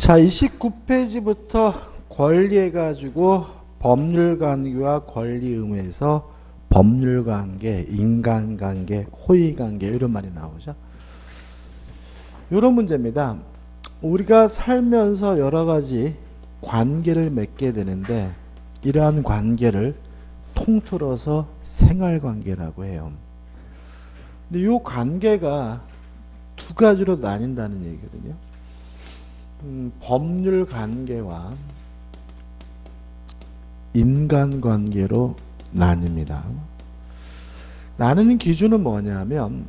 자, 29페이지부터 권리해가지고 법률관계와 권리 의무에서 법률관계, 인간관계, 호의관계 이런 말이 나오죠. 이런 문제입니다. 우리가 살면서 여러 가지 관계를 맺게 되는데 이러한 관계를 통틀어서 생활관계라고 해요. 근데 이 관계가 두 가지로 나뉜다는 얘기거든요. 법률관계와 인간관계로 나뉩니다. 나누는 기준은 뭐냐면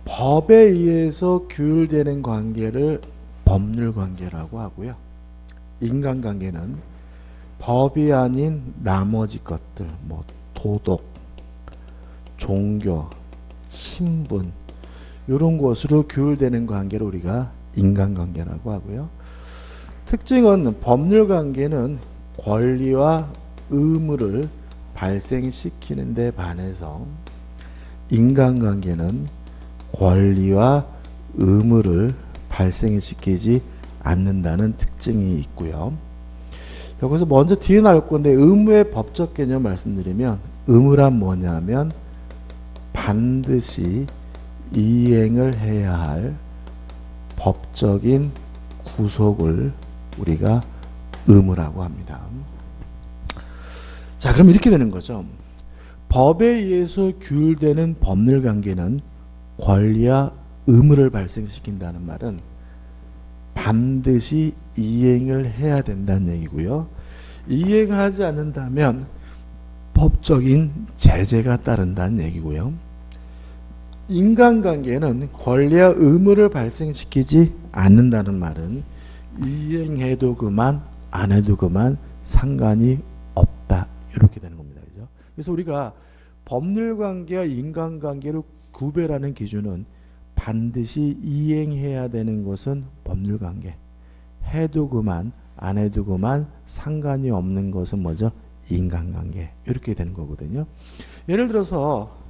법에 의해서 규율되는 관계를 법률관계라고 하고요. 인간관계는 법이 아닌 나머지 것들, 뭐 도덕, 종교, 친분 이런 것으로 규율되는 관계를 우리가 인간관계라고 하고요. 특징은 법률관계는 권리와 의무를 발생시키는 데 반해서 인간관계는 권리와 의무를 발생시키지 않는다는 특징이 있고요. 여기서 먼저 뒤에 나올 건데 의무의 법적 개념 말씀드리면 의무란 뭐냐면 반드시 이행을 해야 할 법적인 구속을 우리가 의무라고 합니다. 자, 그럼 이렇게 되는 거죠. 법에 의해서 규율되는 법률관계는 권리와 의무를 발생시킨다는 말은 반드시 이행을 해야 된다는 얘기고요. 이행하지 않는다면 법적인 제재가 따른다는 얘기고요. 인간관계는 권리와 의무를 발생시키지 않는다는 말은 이행해도 그만 안 해도 그만 상관이 없다 이렇게 되는 겁니다. 그죠? 그래서 우리가 법률관계와 인간관계를 구별하는 기준은 반드시 이행해야 되는 것은 법률관계, 해도 그만 안 해도 그만 상관이 없는 것은 뭐죠? 인간관계 이렇게 되는 거거든요. 예를 들어서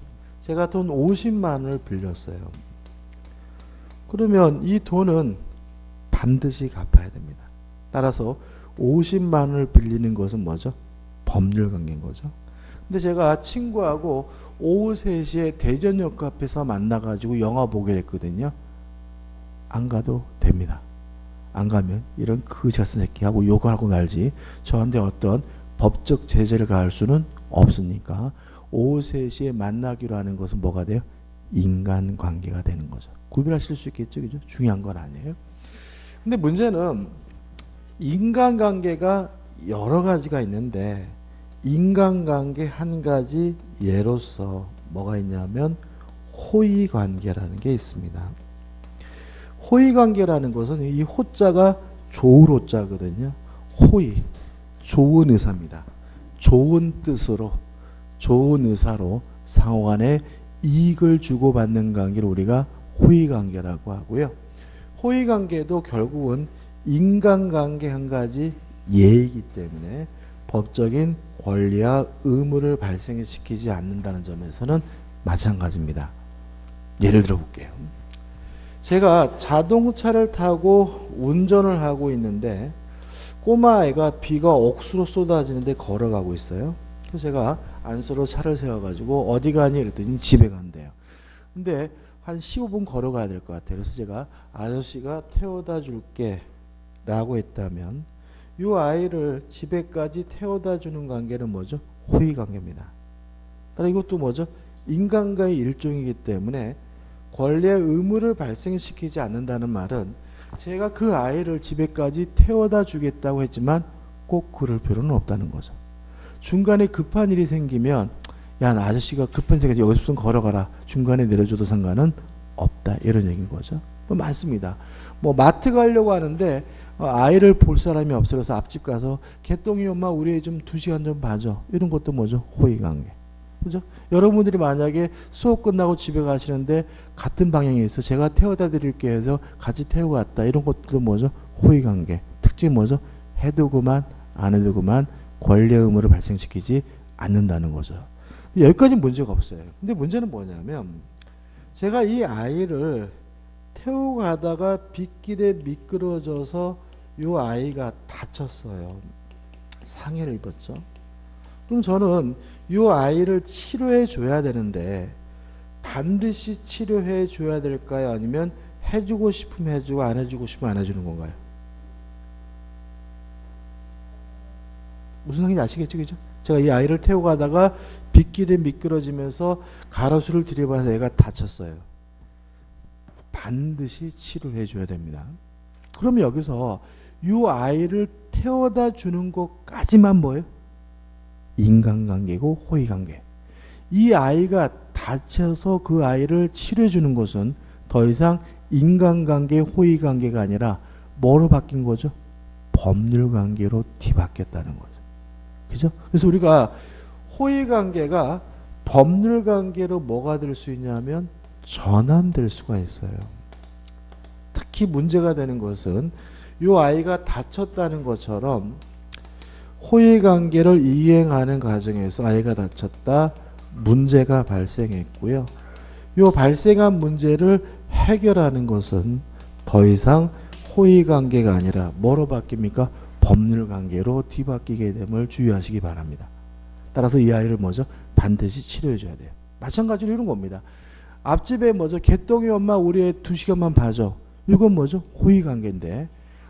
제가 돈 50만 원을 빌렸어요. 그러면 이 돈은 반드시 갚아야 됩니다. 따라서 50만 원을 빌리는 것은 뭐죠? 법률관계인 거죠. 근데 제가 친구하고 오후 3시에 대전역 앞에서 만나가지고 영화 보기로 했거든요. 안 가도 됩니다. 안 가면 이런 그지 같은 새끼하고 욕을 하고 말지 저한테 어떤 법적 제재를 가할 수는 없으니까 오후 3시에 만나기로 하는 것은 뭐가 돼요? 인간관계가 되는 거죠. 구별하실 수 있겠죠? 그죠? 중요한 건 아니에요. 근데 문제는 인간관계가 여러 가지가 있는데 인간관계 한 가지 예로서 뭐가 있냐면 호의관계라는 게 있습니다. 호의관계라는 것은 이 호자가 좋을 호자거든요. 호의, 좋은 의사입니다. 좋은 뜻으로 좋은 의사로 상호간에 이익을 주고받는 관계를 우리가 호의관계라고 하고요. 호의관계도 결국은 인간관계 한 가지 예이기 때문에 법적인 권리와 의무를 발생시키지 않는다는 점에서는 마찬가지입니다. 예를 들어 볼게요. 제가 자동차를 타고 운전을 하고 있는데 꼬마아이가 비가 억수로 쏟아지는데 걸어가고 있어요. 그래서 제가 안서로 차를 세워가지고 어디 가니? 그랬더니 집에 간대요. 근데 한 15분 걸어가야 될 것 같아요. 그래서 제가 아저씨가 태워다 줄게 라고 했다면 이 아이를 집에까지 태워다 주는 관계는 뭐죠? 호의관계입니다. 따라 이것도 뭐죠? 인간과의 일종이기 때문에 권리의 의무를 발생시키지 않는다는 말은 제가 그 아이를 집에까지 태워다 주겠다고 했지만 꼭 그럴 필요는 없다는 거죠. 중간에 급한 일이 생기면 야, 나 아저씨가 급한 생각이 여기서 좀 걸어가라. 중간에 내려줘도 상관은 없다. 이런 얘기인 거죠. 뭐 많습니다. 뭐 마트 가려고 하는데 아이를 볼 사람이 없어서 앞집 가서 개똥이 엄마 우리 애 좀 2시간 좀 봐줘. 이런 것도 뭐죠? 호의관계. 그죠? 여러분들이 만약에 수업 끝나고 집에 가시는데 같은 방향에 있어 제가 태워다 드릴게 해서 같이 태우고 갔다. 이런 것도 뭐죠? 호의관계. 특징이 뭐죠? 해도 그만 안 해도 그만 권리의 의무를 발생시키지 않는다는 거죠. 여기까지는 문제가 없어요. 근데 문제는 뭐냐면 제가 이 아이를 태우고 가다가 빗길에 미끄러져서 요 아이가 다쳤어요. 상해를 입었죠. 그럼 저는 요 아이를 치료해 줘야 되는데 반드시 치료해 줘야 될까요? 아니면 해주고 싶으면 해주고 안 해주고 싶으면 안 해주는 건가요? 무슨 상인지 아시겠죠? 그죠? 제가 이 아이를 태우고 가다가 빗길에 미끄러지면서 가로수를 들이받아서 애가 다쳤어요. 반드시 치료해 줘야 됩니다. 그럼 여기서 이 아이를 태워다 주는 것까지만 뭐예요? 인간관계고 호의관계. 이 아이가 다쳐서 그 아이를 치료해 주는 것은 더 이상 인간관계, 호의관계가 아니라 뭐로 바뀐 거죠? 법률관계로 뒤바뀌었다는 거죠. 그죠? 그래서 우리가 호의관계가 법률관계로 뭐가 될 수 있냐면 전환될 수가 있어요. 특히 문제가 되는 것은 이 아이가 다쳤다는 것처럼 호의관계를 이행하는 과정에서 아이가 다쳤다, 문제가 발생했고요. 이 발생한 문제를 해결하는 것은 더 이상 호의관계가 아니라 뭐로 바뀝니까? 법률관계로 뒤바뀌게 됨을 주의하시기 바랍니다. 따라서 이 아이를 뭐죠? 반드시 치료해 줘야 돼요. 마찬가지로 이런 겁니다. 앞집에 뭐죠? 개똥이 엄마 우리 애 2시간만 봐줘. 이건 뭐죠? 호의관계인데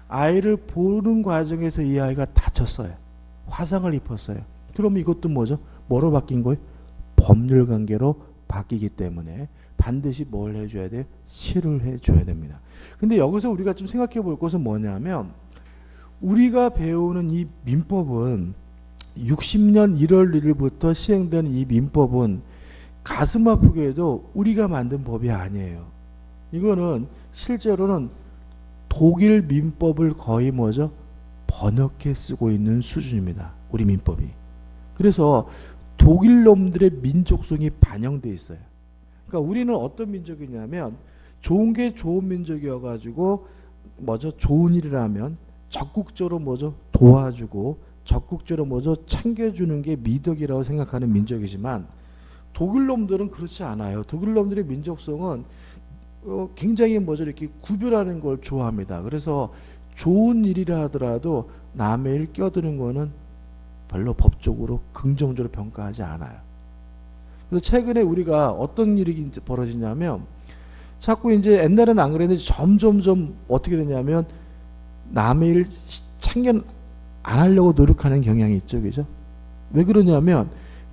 아이를 보는 과정에서 이 아이가 다쳤어요. 화상을 입었어요. 그럼 이것도 뭐죠? 뭐로 바뀐 거예요? 법률관계로 바뀌기 때문에 반드시 뭘 해줘야 돼요? 치료를 해줘야 됩니다. 근데 여기서 우리가 좀 생각해 볼 것은 뭐냐면 우리가 배우는 이 민법은 60년 1월 1일부터 시행되는 이 민법은 가슴 아프게도 우리가 만든 법이 아니에요. 이거는 실제로는 독일 민법을 거의 뭐죠? 번역해 쓰고 있는 수준입니다. 우리 민법이. 그래서 독일 놈들의 민족성이 반영돼 있어요. 그러니까 우리는 어떤 민족이냐면 좋은 게 좋은 민족이어가지고 뭐죠? 좋은 일이라면 적극적으로 뭐죠? 도와주고 적극적으로 뭐죠? 챙겨주는 게 미덕이라고 생각하는 민족이지만 독일 놈들은 그렇지 않아요. 독일 놈들의 민족성은 굉장히 뭐죠? 이렇게 구별하는 걸 좋아합니다. 그래서 좋은 일이라 하더라도 남의 일 껴드는 거는 별로 법적으로 긍정적으로 평가하지 않아요. 그래서 최근에 우리가 어떤 일이 벌어지냐면 자꾸 이제 옛날에는 안 그랬는데 점점점 어떻게 되냐면 남의 일 챙겨 안 하려고 노력하는 경향이 있죠. 그죠? 왜 그러냐면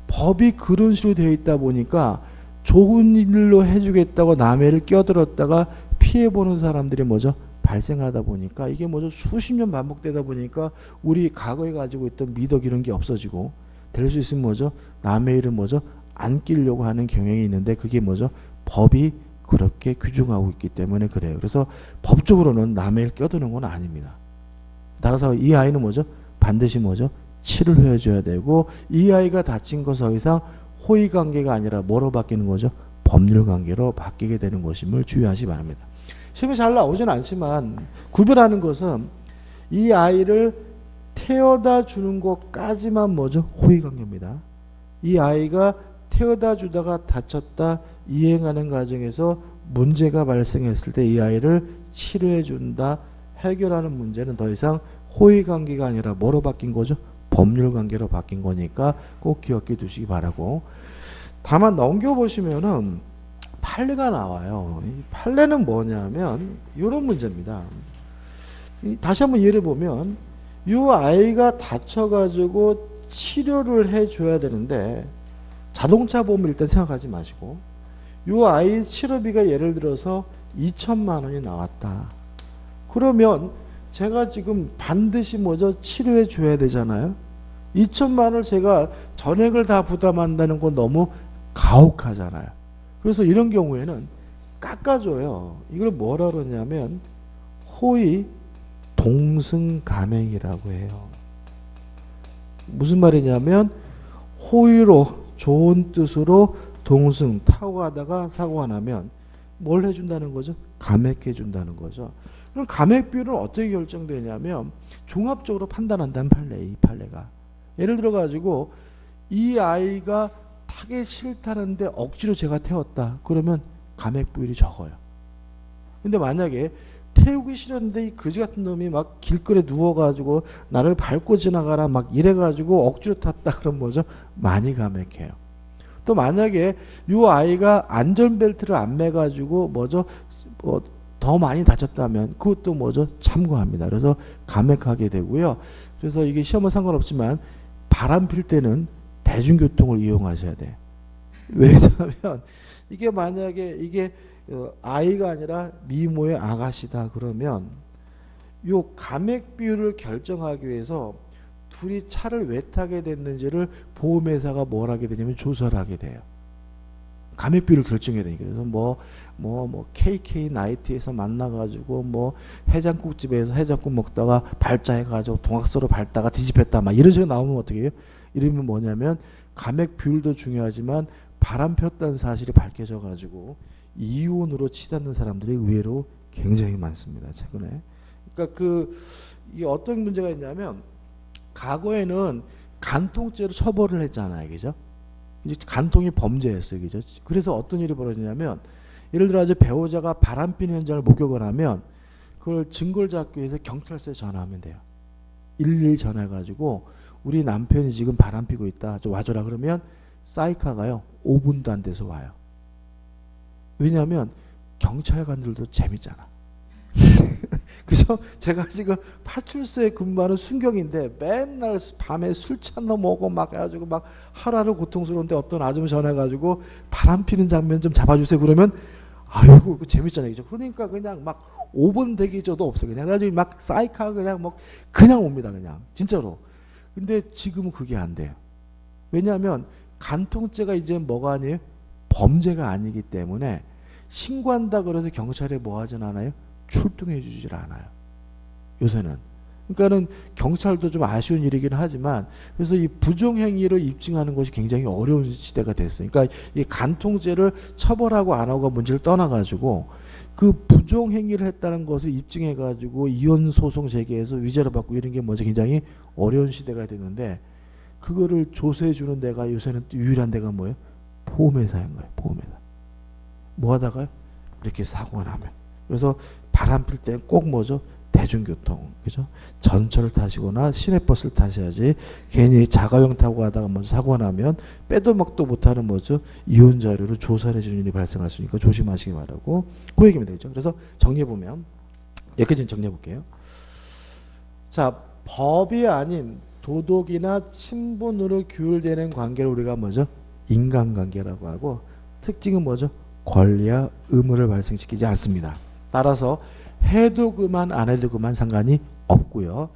법이 그런 식으로 되어 있다 보니까 좋은 일로 해주겠다고 남의 일을 껴들었다가 피해보는 사람들이 뭐죠? 발생하다 보니까 이게 뭐죠? 수십 년 반복되다 보니까 우리 과거에 가지고 있던 미덕 이런 게 없어지고 될 수 있으면 뭐죠? 남의 일을 뭐죠? 안 끼려고 하는 경향이 있는데 그게 뭐죠? 법이 그렇게 규정하고 있기 때문에 그래요. 그래서 법적으로는 남의 일 껴드는 건 아닙니다. 따라서 이 아이는 뭐죠? 반드시 뭐죠? 치료를 해줘야 되고 이 아이가 다친 것은 더 이상 호의관계가 아니라 뭐로 바뀌는 거죠? 법률관계로 바뀌게 되는 것임을 주의하시 바랍니다. 시험이 잘 나오지는 않지만 구별하는 것은 이 아이를 태워다 주는 것까지만 뭐죠? 호의관계입니다. 이 아이가 태워다 주다가 다쳤다 이행하는 과정에서 문제가 발생했을 때 이 아이를 치료해 준다 해결하는 문제는 더 이상 호의관계가 아니라 뭐로 바뀐 거죠? 법률관계로 바뀐 거니까 꼭 기억해 두시기 바라고. 다만 넘겨보시면은 판례가 나와요. 이 판례는 뭐냐면 이런 문제입니다. 다시 한번 예를 보면 이 아이가 다쳐가지고 치료를 해줘야 되는데 자동차 보험을 일단 생각하지 마시고 이 아이 치료비가 예를 들어서 2천만 원이 나왔다. 그러면 제가 지금 반드시 뭐죠? 치료해 줘야 되잖아요. 2천만 원을 제가 전액을 다 부담한다는 건 너무 가혹하잖아요. 그래서 이런 경우에는 깎아줘요. 이걸 뭐라 그러냐면 호의 동승감액이라고 해요. 무슨 말이냐면 호의로 좋은 뜻으로 동승 타고 가다가 사고가 나면 뭘 해준다는 거죠? 감액해 준다는 거죠. 그럼 감액 비율은 어떻게 결정되냐면 종합적으로 판단한다는 판례, 이 판례가. 예를 들어 가지고 이 아이가 타기 싫다는데 억지로 제가 태웠다. 그러면 감액 비율이 적어요. 근데 만약에 태우기 싫었는데 이 거지 같은 놈이 막 길거리에 누워가지고 나를 밟고 지나가라 막 이래가지고 억지로 탔다 그러면 뭐죠? 많이 감액해요. 또 만약에 이 아이가 안전벨트를 안 매가지고 뭐죠? 더 많이 다쳤다면 그것도 뭐죠? 참고합니다. 그래서 감액하게 되고요. 그래서 이게 시험은 상관없지만 바람 필 때는 대중교통을 이용하셔야 돼. 왜냐하면 이게 만약에 이게 아이가 아니라 미모의 아가씨다 그러면 요 감액 비율을 결정하기 위해서 둘이 차를 왜 타게 됐는지를 보험회사가 뭘 하게 되냐면 조사를 하게 돼요. 감액 비율을 결정해야 되니까. 그래서 KK 나이트에서 만나가지고 해장국집에서 해장국 먹다가 발자해가지고 동학서로 밟다가 뒤집혔다 막 이런 식으로 나오면 어떻게 해요? 이러면 뭐냐면 감액 비율도 중요하지만 바람 폈다는 사실이 밝혀져가지고 이혼으로 치닫는 사람들이 의외로 굉장히 많습니다. 최근에. 그러니까 이게 어떤 문제가 있냐면 과거에는 간통죄로 처벌을 했잖아요. 그죠? 이제 간통이 범죄였어요. 그죠? 그래서 어떤 일이 벌어지냐면 예를 들어 아주 배우자가 바람 피는 현장을 목격을 하면 그걸 증거를 잡기 위해서 경찰서에 전화하면 돼요. 112 전화해가지고 우리 남편이 지금 바람 피고 있다. 좀 와줘라. 그러면 사이카가요. 5분도 안 돼서 와요. 왜냐하면 경찰관들도 재밌잖아. 그죠? 제가 지금 파출소에 근무하는 순경인데 맨날 밤에 술 찬 놈 먹고 막 해가지고 막 하루하루 고통스러운데 어떤 아줌마 전화해가지고 바람 피는 장면 좀 잡아주세요. 그러면 아이고 그 재밌잖아요. 그죠? 그러니까 그냥 막 5분 대기조도 없어. 그냥 그래가지고 막 사이카 그냥 옵니다. 그냥 진짜로. 근데 지금은 그게 안 돼요. 왜냐하면 간통죄가 이제 뭐가 아니에요? 범죄가 아니기 때문에 신고한다 그래서 경찰에 뭐 하진 않아요? 출동해 주질 않아요. 요새는. 그러니까는 경찰도 좀 아쉬운 일이긴 하지만 그래서 이 부정행위를 입증하는 것이 굉장히 어려운 시대가 됐어요. 그러니까 이 간통죄를 처벌하고 안 하고가 문제를 떠나가지고 그 부정행위를 했다는 것을 입증해가지고 이혼소송 제기해서 위자료 받고 이런 게 먼저 굉장히 어려운 시대가 됐는데 그거를 조사해주는 데가 요새는 또 유일한 데가 뭐예요? 보험회사인 거예요. 보험회사. 뭐 하다가요? 이렇게 사고가 나면. 그래서 바람 필 때 꼭 뭐죠? 대중교통. 그죠? 전철을 타시거나 시내버스를 타셔야지 괜히 자가용 타고 가다가 먼저 사고가 나면 빼도 막도 못하는 뭐죠? 이혼 자료를 조사를 해주는 일이 발생할 수 있으니까 조심하시기 바라고 그 얘기입니다. 그죠? 그래서 정리해보면 여기까지는 정리해볼게요. 자, 법이 아닌 도덕이나 친분으로 규율되는 관계를 우리가 뭐죠? 인간관계라고 하고 특징은 뭐죠? 권리와 의무를 발생시키지 않습니다. 따라서 해도 그만 안 해도 그만 상관이 없고요.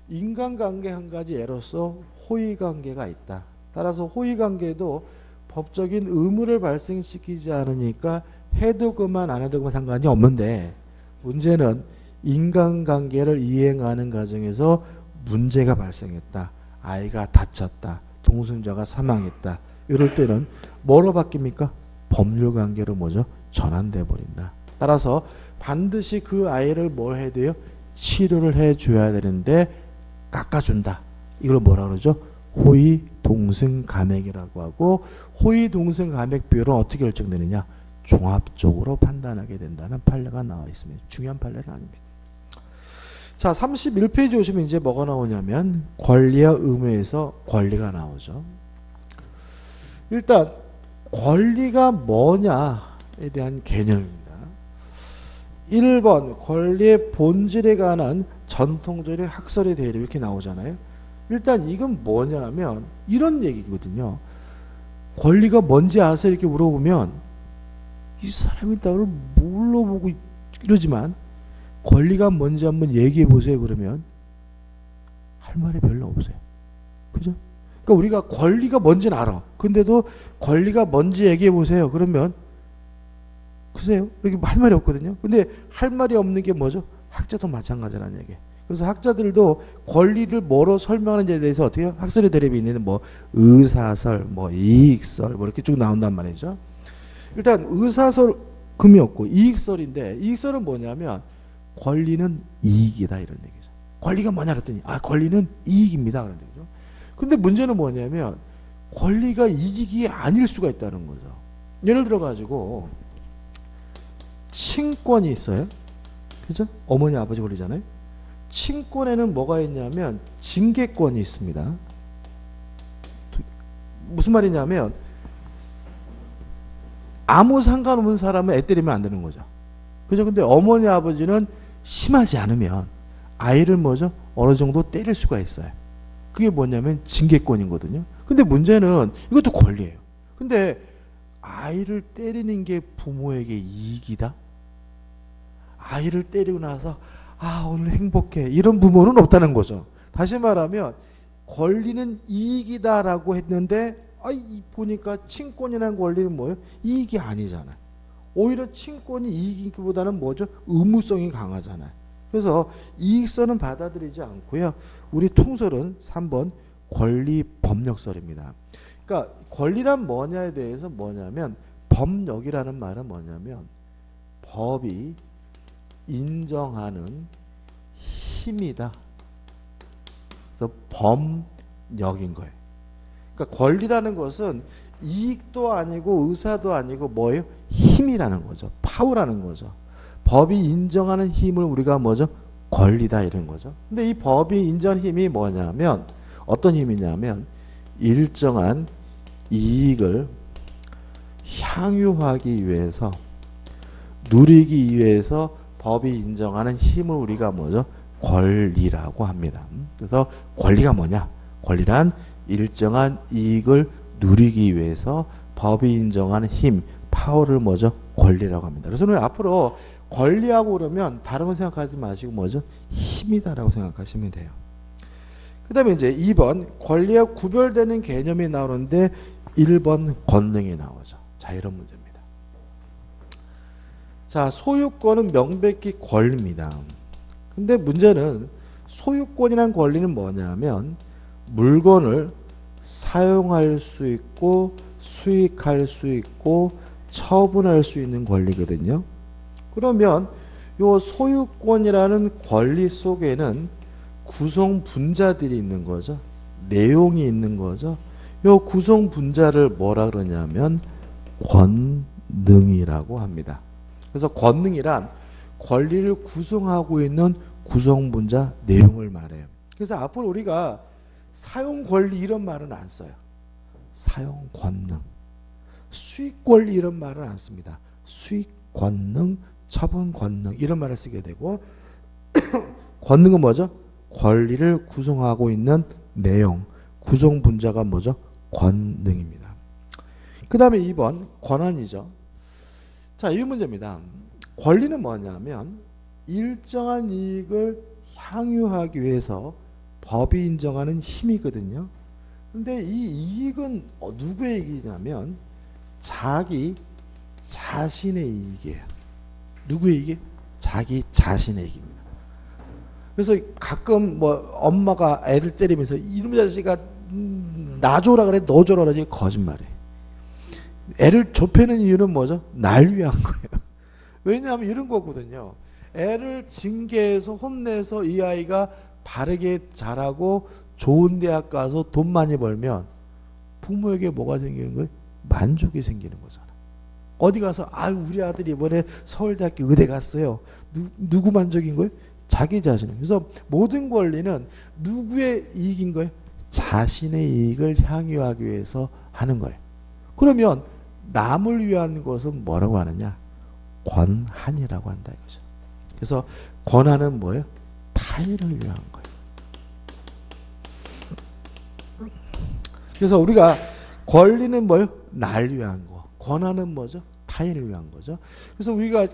인간관계 한 가지 예로서 호의관계가 있다. 따라서 호의관계도 법적인 의무를 발생시키지 않으니까 해도 그만 안 해도 그만 상관이 없는데 문제는 인간관계를 이행하는 과정에서 문제가 발생했다. 아이가 다쳤다. 동승자가 사망했다. 이럴 때는 뭐로 바뀝니까? 법률관계로 뭐죠? 전환돼 버린다. 따라서 반드시 그 아이를 뭘 해야 돼요? 치료를 해줘야 되는데 깎아준다. 이걸 뭐라 그러죠? 호의 동승 감액이라고 하고 호의 동승 감액 비율은 어떻게 결정되느냐? 종합적으로 판단하게 된다는 판례가 나와 있습니다. 중요한 판례는 아닙니다. 자, 31페이지 오시면 이제 뭐가 나오냐면 권리와 의무에서 권리가 나오죠. 일단 권리가 뭐냐에 대한 개념입니다. 1번 권리의 본질에 관한 전통적인 학설의 대립 이렇게 나오잖아요. 일단 이건 뭐냐면 이런 얘기거든요. 권리가 뭔지 아세요? 이렇게 물어보면 이 사람이 나를 물어보고 이러지만 권리가 뭔지 한번 얘기해 보세요. 그러면 할 말이 별로 없어요. 그죠? 그러니까 우리가 권리가 뭔지는 알아. 근데도 권리가 뭔지 얘기해 보세요. 그러면 글쎄요. 이렇게 할 말이 없거든요. 근데 할 말이 없는 게 뭐죠? 학자도 마찬가지라는 얘기예요. 그래서 학자들도 권리를 뭐로 설명하는지에 대해서 어떻게 해요? 학설의 대립이 있는 뭐 의사설, 뭐 이익설 뭐 이렇게 쭉 나온단 말이죠. 일단 의사설 금이 없고 이익설인데 이익설은 뭐냐면 권리는 이익이다 이런 얘기죠. 권리가 뭐냐 그랬더니 권리는 이익입니다 그런 얘기죠. 근데 문제는 뭐냐면 권리가 이익이 아닐 수가 있다는 거죠. 예를 들어 가지고 친권이 있어요. 그죠? 어머니 아버지 권리잖아요. 친권에는 뭐가 있냐면 징계권이 있습니다. 무슨 말이냐면 아무 상관없는 사람은 애 때리면 안 되는 거죠. 그죠? 근데 어머니 아버지는 심하지 않으면 아이를 뭐죠? 어느 정도 때릴 수가 있어요. 그게 뭐냐면 징계권이거든요. 근데 문제는 이것도 권리예요. 근데 아이를 때리는 게 부모에게 이익이다? 아이를 때리고 나서 아 오늘 행복해 이런 부모는 없다는 거죠. 다시 말하면 권리는 이익이다라고 했는데 보니까 친권이라는 권리는 뭐예요? 이익이 아니잖아요. 오히려 친권이 이익이기보다는 뭐죠? 의무성이 강하잖아요. 그래서 이익선은 받아들이지 않고요. 우리 통설은 3번 권리 법력설입니다. 그러니까 권리란 뭐냐에 대해서 뭐냐면 법력이라는 말은 뭐냐면 법이 인정하는 힘이다. 그래서 법력인 거예요. 그러니까 권리라는 것은 이익도 아니고 의사도 아니고 뭐예요? 힘이라는 거죠. 파워라는 거죠. 법이 인정하는 힘을 우리가 뭐죠? 권리다 이런 거죠. 근데 이 법이 인정하는 힘이 뭐냐면 어떤 힘이냐면 일정한 이익을 향유하기 위해서 누리기 위해서 법이 인정하는 힘을 우리가 뭐죠? 권리라고 합니다. 그래서 권리가 뭐냐? 권리란 일정한 이익을 누리기 위해서 법이 인정하는 힘, 파워를 뭐죠? 권리라고 합니다. 그래서 오늘 앞으로 권리하고 그러면 다른 거 생각하지 마시고 뭐죠? 힘이다라고 생각하시면 돼요. 그 다음에 이제 2번 권리와 구별되는 개념이 나오는데 1번 권능이 나오죠. 자, 이런 문제입니다. 자, 소유권은 명백히 권리입니다. 근데 문제는 소유권이란 권리는 뭐냐면 물건을 사용할 수 있고 수익할 수 있고 처분할 수 있는 권리거든요. 그러면 요 소유권이라는 권리 속에는 구성 분자들이 있는 거죠. 내용이 있는 거죠. 요 구성 분자를 뭐라 그러냐면 권능이라고 합니다. 그래서 권능이란 권리를 구성하고 있는 구성 분자 내용을 말해요. 그래서 앞으로 우리가 사용 권리 이런 말은 안 써요. 사용 권능. 수익 권리 이런 말은 안 씁니다. 수익 권능, 처분 권능 이런 말을 쓰게 되고 권능은 뭐죠? 권리를 구성하고 있는 내용, 구성 분자가 뭐죠? 권능입니다. 그 다음에 2번 권한이죠. 자, 이 문제입니다. 권리는 뭐냐면 일정한 이익을 향유하기 위해서 법이 인정하는 힘이거든요. 근데 이 이익은 누구의 이익이냐면 자기 자신의 이익이에요. 누구의 이익이? 자기 자신의 이익입니다. 그래서 가끔 뭐 엄마가 애들 때리면서 이놈의 자식아 나 줘라 그래 너 줘라 그러지 거짓말이에요. 애를 좁히는 이유는 뭐죠? 날 위한 거예요. 왜냐하면 이런 거거든요. 애를 징계해서 혼내서 이 아이가 바르게 자라고 좋은 대학 가서 돈 많이 벌면 부모에게 뭐가 생기는 거예요? 만족이 생기는 거잖아. 어디 가서 우리 아들이 이번에 서울대학교 의대 갔어요. 누구 만족인 거예요? 자기 자신은. 그래서 모든 권리는 누구의 이익인 거예요? 자신의 이익을 향유하기 위해서 하는 거예요. 그러면 남을 위한 것은 뭐라고 하느냐? 권한이라고 한다 이거죠. 그래서 권한은 뭐예요? 타인을 위한 거예요. 그래서 우리가 권리는 뭐예요? 날 위한 거. 권한은 뭐죠? 타인을 위한 거죠. 그래서 우리가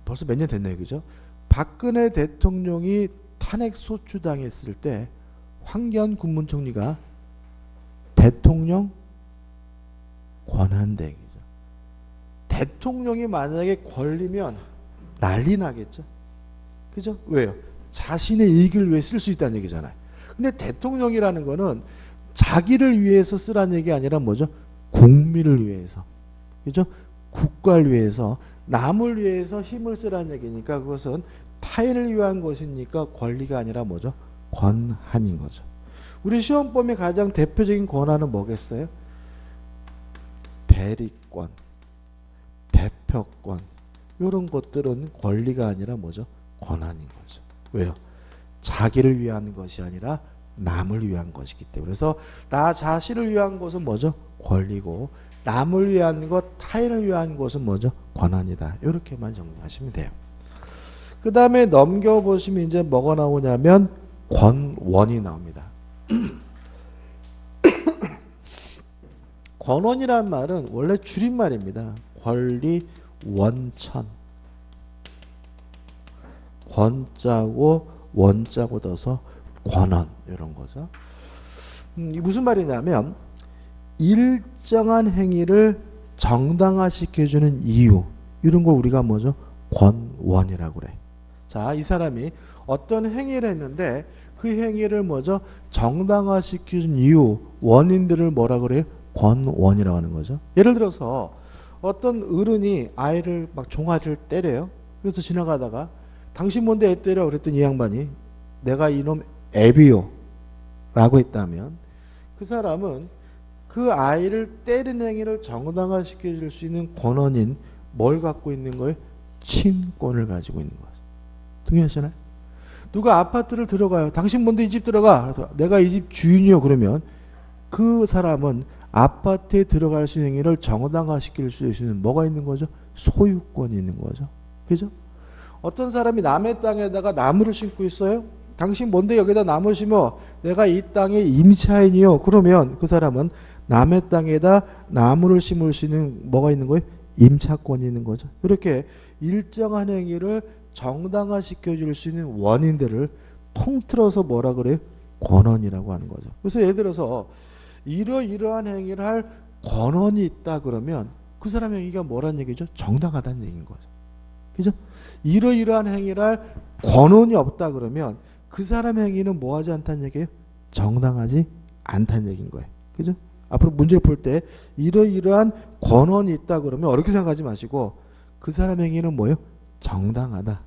벌써 몇 년 됐네요. 그죠? 박근혜 대통령이 탄핵 소추당했을 때 황교안 국무총리가 대통령 권한대행이죠. 대통령이 만약에 걸리면 난리 나겠죠. 그죠? 왜요? 자신의 이익을 위해 쓸 수 있다는 얘기잖아요. 근데 대통령이라는 거는 자기를 위해서 쓰라는 얘기 아니라 뭐죠? 국민을 위해서. 그죠? 국가를 위해서, 남을 위해서 힘을 쓰라는 얘기니까 그것은 타인을 위한 것이니까 권리가 아니라 뭐죠? 권한인 거죠. 우리 시험범위 가장 대표적인 권한은 뭐겠어요? 대리권, 대표권 이런 것들은 권리가 아니라 뭐죠? 권한인 거죠. 왜요? 자기를 위한 것이 아니라 남을 위한 것이기 때문에. 그래서 나 자신을 위한 것은 뭐죠? 권리고 남을 위한 것, 타인을 위한 것은 뭐죠? 권한이다. 이렇게만 정리하시면 돼요. 그 다음에 넘겨보시면 이제 뭐가 나오냐면 권원이 나옵니다. 권원이란 말은 원래 줄임말입니다. 권리, 원천. 권자고 원자고 넣어서 권원 이런 거죠. 이게 무슨 말이냐면 일정한 행위를 정당화시켜주는 이유 이런 걸 우리가 뭐죠? 권원이라고 그래. 자, 이 사람이 어떤 행위를 했는데 그 행위를 뭐죠? 정당화시켜준 이유 원인들을 뭐라 그래요? 권원이라고 하는 거죠. 예를 들어서 어떤 어른이 아이를 막 종아리를 때려요. 그래서 지나가다가 당신 뭔데 애 때려? 그랬더니 이 양반이 내가 이놈 애비요 라고 했다면 그 사람은 그 아이를 때리는 행위를 정당화시켜 줄 수 있는 권한인 뭘 갖고 있는 거예요? 친권을 가지고 있는 거죠. 동의하시나요? 누가 아파트를 들어가요. 당신 뭔데 이 집 들어가? 그래서 내가 이 집 주인이요. 그러면 그 사람은 아파트에 들어갈 수 있는 행위를 정당화시킬 수 있는 뭐가 있는 거죠? 소유권이 있는 거죠. 그죠? 어떤 사람이 남의 땅에다가 나무를 심고 있어요. 당신 뭔데 여기다 나무 심어? 내가 이 땅의 임차인이요. 그러면 그 사람은 남의 땅에다 나무를 심을 수 있는 뭐가 있는 거예요? 임차권이 있는 거죠. 이렇게 일정한 행위를 정당화시켜 줄 수 있는 원인들을 통틀어서 뭐라 그래요? 권한이라고 하는 거죠. 그래서 예를 들어서 이러이러한 행위를 할 권한이 있다 그러면 그 사람 행위가 뭐란 얘기죠? 정당하다는 얘기인 거죠. 그죠? 이러이러한 행위를 할 권한이 없다 그러면 그 사람 행위는 뭐하지 않다는 얘기예요? 정당하지 않다는 얘기인 거예요. 그죠? 앞으로 문제를 풀 때 이러이러한 권한이 있다 그러면 어렵게 생각하지 마시고 그 사람 행위는 뭐예요? 정당하다.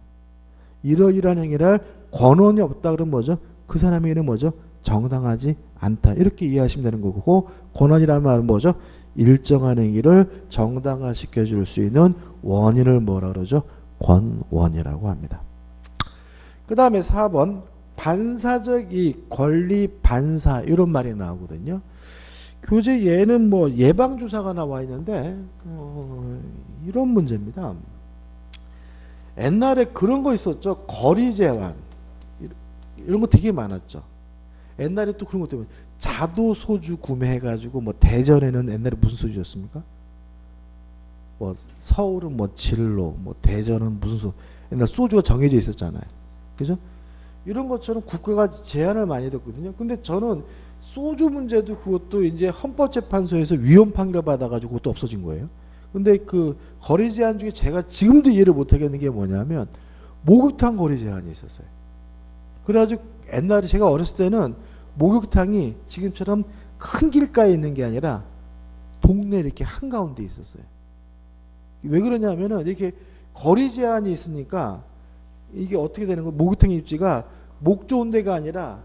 이러이러한 행위를 할 권한이 없다 그러면 뭐죠? 그 사람 행위는 뭐죠? 정당하지 않다. 이렇게 이해하시면 되는 거고 권한이라는 말은 뭐죠? 일정한 행위를 정당화시켜 줄 수 있는 원인을 뭐라 그러죠? 권원이라고 합니다. 그 다음에 4번 반사적 이익, 권리 반사 이런 말이 나오거든요. 교재 얘는 뭐 예방주사가 나와 있는데 이런 문제입니다. 옛날에 그런 거 있었죠. 거리 제한 이런 거 되게 많았죠. 옛날에 또 그런 것 때문에 자도 소주 구매해가지고 뭐 대전에는 옛날에 무슨 소주였습니까? 뭐 서울은 뭐 진로, 뭐 대전은 무슨 옛날 소주가 정해져 있었잖아요. 그죠? 이런 것처럼 국가가 제한을 많이 뒀거든요. 근데 저는 소주 문제도 그것도 이제 헌법재판소에서 위헌 판결 받아가지고 그것도 없어진 거예요. 근데 그 거리 제한 중에 제가 지금도 이해를 못하겠는 게 뭐냐면 목욕탕 거리 제한이 있었어요. 그래가지고 옛날에 제가 어렸을 때는 목욕탕이 지금처럼 큰 길가에 있는 게 아니라 동네 이렇게 한가운데 있었어요. 왜 그러냐면은 이렇게 거리 제한이 있으니까 이게 어떻게 되는 거예요? 목욕탕 입지가 목 좋은 데가 아니라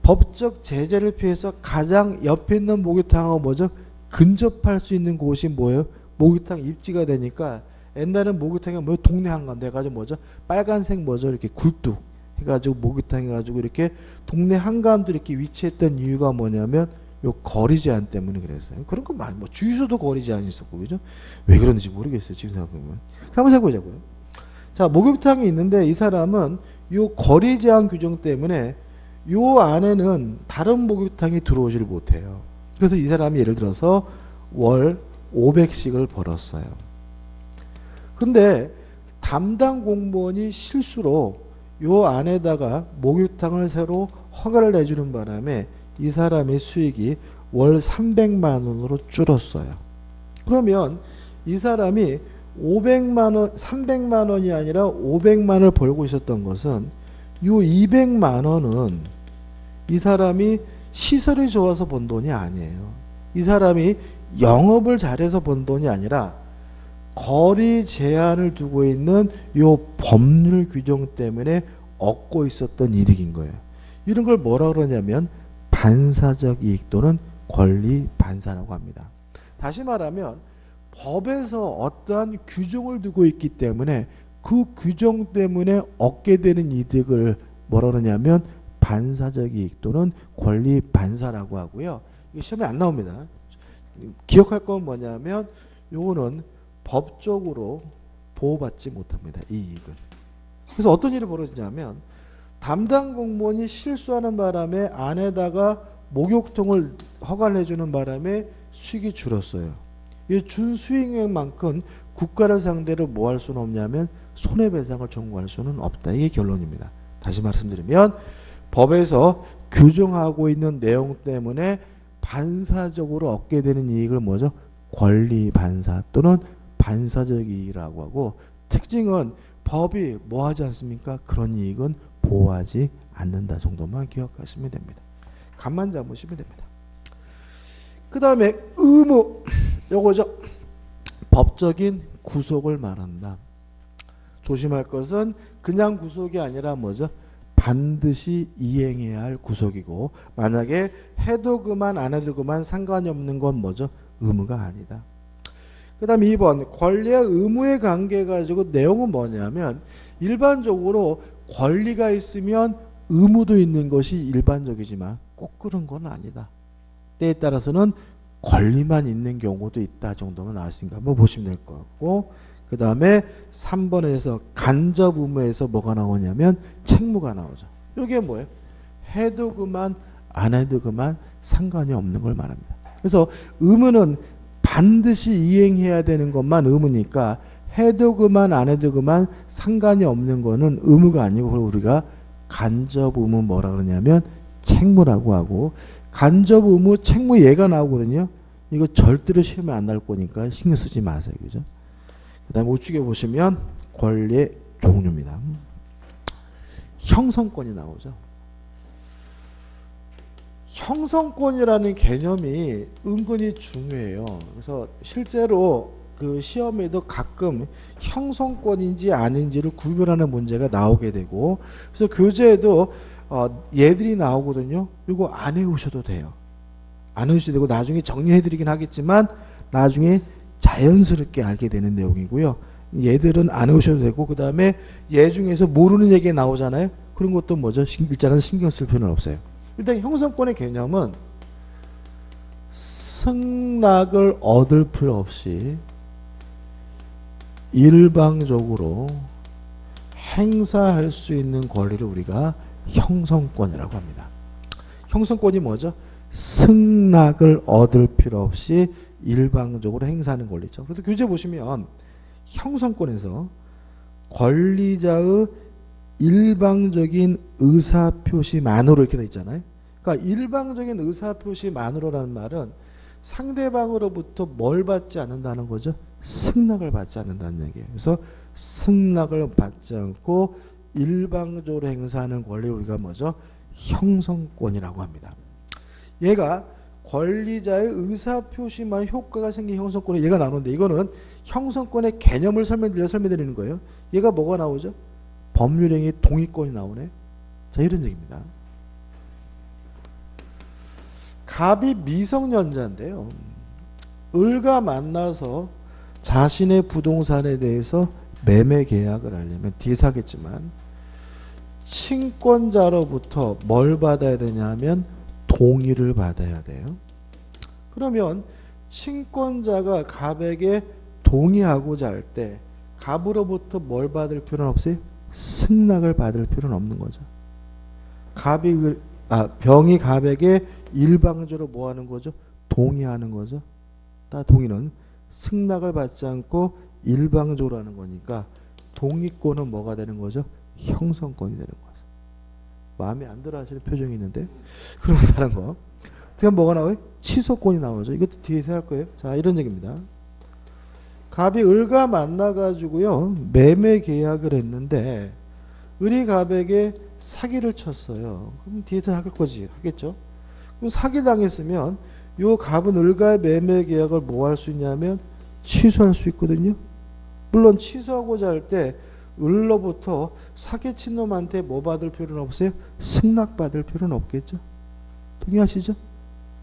법적 제재를 피해서 가장 옆에 있는 목욕탕하고 뭐죠? 근접할 수 있는 곳이 뭐예요? 목욕탕 입지가 되니까 옛날엔 목욕탕이 뭐예요? 동네 한가운데 해가지고 뭐죠? 빨간색 뭐죠? 이렇게 굴뚝 해가지고 목욕탕 해가지고 이렇게 동네 한가운데 이렇게 위치했던 이유가 뭐냐면 요 거리 제한 때문에 그랬어요. 그런 거 많이 뭐 주유소도 거리 제한이 있었고 그죠? 왜 그런지 모르겠어요. 지금 생각해보면. 한번 해보자고요. 자, 목욕탕이 있는데 이 사람은 요 거리 제한 규정 때문에 요 안에는 다른 목욕탕이 들어오질 못해요. 그래서 이 사람이 예를 들어서 월 500씩을 벌었어요. 근데 담당 공무원이 실수로 요 안에다가 목욕탕을 새로 허가를 내주는 바람에 이 사람의 수익이 월 300만 원으로 줄었어요. 그러면 이 사람이 500만 원, 300만 원이 아니라 500만 원을 벌고 있었던 것은 요 200만 원은 이 사람이 시설이 좋아서 번 돈이 아니에요. 이 사람이 영업을 잘해서 번 돈이 아니라 거리 제한을 두고 있는 요 법률 규정 때문에 얻고 있었던 이득인 거예요. 이런 걸 뭐라 그러냐면 반사적 이익 또는 권리 반사라고 합니다. 다시 말하면 법에서 어떠한 규정을 두고 있기 때문에 그 규정 때문에 얻게 되는 이득을 뭐라 그러냐면 반사적 이익 또는 권리 반사라고 하고요. 이게 시험에 안 나옵니다. 기억할 건 뭐냐면 요거는 법적으로 보호받지 못합니다. 이 이익은. 그래서 어떤 일이 벌어지냐면 담당 공무원이 실수하는 바람에 안에다가 목욕통을 허가를 해주는 바람에 수익이 줄었어요. 이 준 수익액만큼 국가를 상대로 뭐 할 수는 없냐면 손해배상을 청구할 수는 없다. 이게 결론입니다. 다시 말씀드리면 법에서 규정하고 있는 내용 때문에 반사적으로 얻게 되는 이익을 뭐죠? 권리 반사 또는 반사적 이익이라고 하고, 특징은 법이 뭐 하지 않습니까? 그런 이익은 보호하지 않는다 정도만 기억하시면 됩니다. 감만 잡으시면 됩니다. 그 다음에 의무, 요거죠. 법적인 구속을 말한다. 조심할 것은 그냥 구속이 아니라 뭐죠? 반드시 이행해야 할 구속이고, 만약에 해도 그만 안 해도 그만 상관이 없는 건 뭐죠? 의무가 아니다. 그 다음 2번 권리와 의무의 관계 가지고 내용은 뭐냐면 일반적으로 권리가 있으면 의무도 있는 것이 일반적이지만 꼭 그런 건 아니다. 때에 따라서는 권리만 있는 경우도 있다 정도만 아시니까 한번 보시면 될 것 같고, 그 다음에 3번에서 간접 의무에서 뭐가 나오냐면 책무가 나오죠. 이게 뭐예요? 해도 그만 안 해도 그만 상관이 없는 걸 말합니다. 그래서 의무는 반드시 이행해야 되는 것만 의무니까 해도 그만 안 해도 그만 상관이 없는 거는 의무가 아니고 우리가 간접 의무 뭐라 그러냐면 책무라고 하고, 간접 의무 책무 예가 나오거든요. 이거 절대로 시험에 안 나올 거니까 신경 쓰지 마세요. 그죠? 그 다음에 우측에 보시면 권리의 종류입니다. 형성권이 나오죠. 형성권이라는 개념이 은근히 중요해요. 그래서 실제로 그 시험에도 가끔 형성권인지 아닌지를 구별하는 문제가 나오게 되고, 그래서 교재에도 얘들이 나오거든요. 이거 안 해오셔도 돼요. 안 해오셔도 되고 나중에 정리해드리긴 하겠지만 나중에 자연스럽게 알게 되는 내용이고요. 얘들은 안 해오셔도 되고, 그 다음에 얘 중에서 모르는 얘기 나오잖아요. 그런 것도 뭐죠? 일단은 신경 쓸 필요는 없어요. 일단 형성권의 개념은 승낙을 얻을 필요 없이 일방적으로 행사할 수 있는 권리를 우리가 형성권이라고 합니다. 형성권이 뭐죠? 승낙을 얻을 필요 없이 일방적으로 행사하는 권리죠. 그래서 교재 보시면 형성권에서 권리자의 일방적인 의사표시만으로 이렇게 돼 있잖아요. 그러니까 일방적인 의사표시만으로라는 말은 상대방으로부터 뭘 받지 않는다는 거죠? 승낙을 받지 않는다는 얘기예요. 그래서 승낙을 받지 않고 일방적으로 행사하는 권리를 우리가 뭐죠? 형성권이라고 합니다. 얘가 권리자의 의사표시만 효과가 생긴 형성권이 얘가 나오는데, 이거는 형성권의 개념을 설명드리는 거예요. 얘가 뭐가 나오죠? 법률행위 동의권이 나오네. 자, 이런 얘기입니다. 갑이 미성년자인데요. 을과 만나서 자신의 부동산에 대해서 매매 계약을 하려면 뒤에서 하겠지만 친권자로부터 뭘 받아야 되냐면 동의를 받아야 돼요. 그러면 친권자가 갑에게 동의하고자 할 때 갑으로부터 뭘 받을 필요는 없어요? 승낙을 받을 필요는 없는 거죠. 병이 갑에게 일방적으로 뭐 하는 거죠? 동의하는 거죠. 동의는 승낙을 받지 않고 일방적으로 하는 거니까 동의권은 뭐가 되는 거죠? 형성권이 되는 거죠. 마음에 안 들어 하시는 표정이 있는데, 그럼 다른 거. 그럼 뭐가 나와요? 취소권이 나오죠. 이것도 뒤에서 할 거예요. 자, 이런 얘기입니다. 갑이 을과 만나가지고요, 매매 계약을 했는데, 을이 갑에게 사기를 쳤어요. 그럼 뒤에서 하겠죠. 그럼 사기 당했으면, 요 갑은 을과의 매매 계약을 뭐 할 수 있냐면, 취소할 수 있거든요. 물론 취소하고자 할 때, 을로부터 사기친 놈한테 뭐 받을 필요는 없어요? 승낙 받을 필요는 없겠죠. 동의하시죠?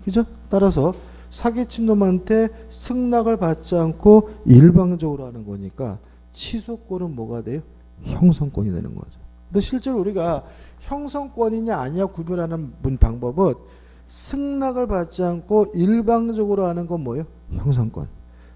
그죠? 따라서 사기친 놈한테 승낙을 받지 않고 일방적으로 하는 거니까 취소권은 뭐가 돼요? 형성권이 되는 거죠. 근데 실제로 우리가 형성권이냐 아니냐 구별하는 방법은 승낙을 받지 않고 일방적으로 하는 건 뭐예요? 형성권.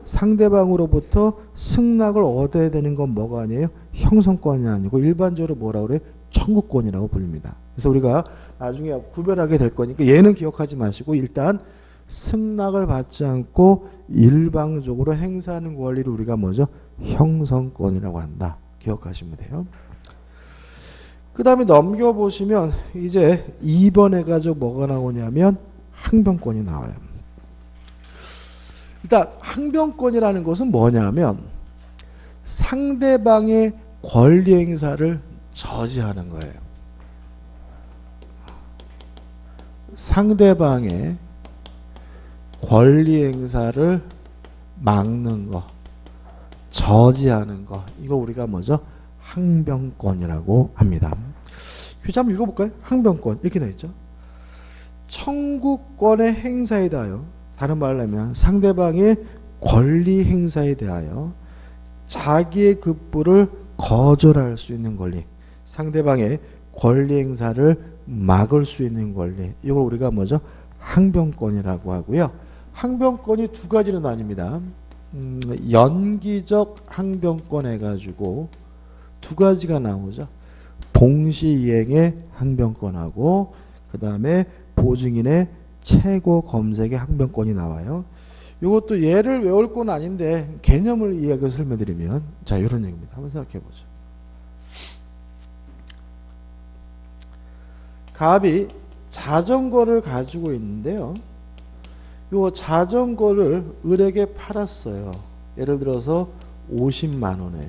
상대방으로부터 승낙을 얻어야 되는 건 뭐가 아니에요? 형성권이 아니고 일반적으로 뭐라고 그래요? 청구권이라고 불립니다. 그래서 우리가 나중에 구별하게 될 거니까 얘는 기억하지 마시고 일단 승낙을 받지 않고 일방적으로 행사하는 권리를 우리가 뭐죠? 형성권이라고 한다. 기억하시면 돼요. 그 다음에 넘겨보시면 이제 2번 해가지고 뭐가 나오냐면 항변권이 나와요. 일단 항변권이라는 것은 뭐냐면 상대방의 권리 행사를 저지하는 거예요. 상대방의 권리 행사를 막는 거, 저지하는 거, 이거 우리가 뭐죠? 항변권이라고 합니다. 교재 한번 읽어볼까요? 항변권 이렇게 되어 있죠. 청구권의 행사에 대하여, 다른 말로 하면 상대방의 권리 행사에 대하여 자기의 급부를 거절할 수 있는 권리, 상대방의 권리 행사를 막을 수 있는 권리, 이걸 우리가 뭐죠? 항변권이라고 하고요. 항변권이 두 가지로 나뉩니다. 연기적 항변권 해가지고 두 가지가 나오죠. 동시이행의 항변권하고 그 다음에 보증인의 최고 검색의 항변권이 나와요. 이것도 예를 외울 건 아닌데 개념을 이야기해서 설명드리면 자 이런 얘기입니다. 한번 생각해 보죠. 갑이 자전거를 가지고 있는데요. 이 자전거를 을에게 팔았어요. 예를 들어서 50만 원에.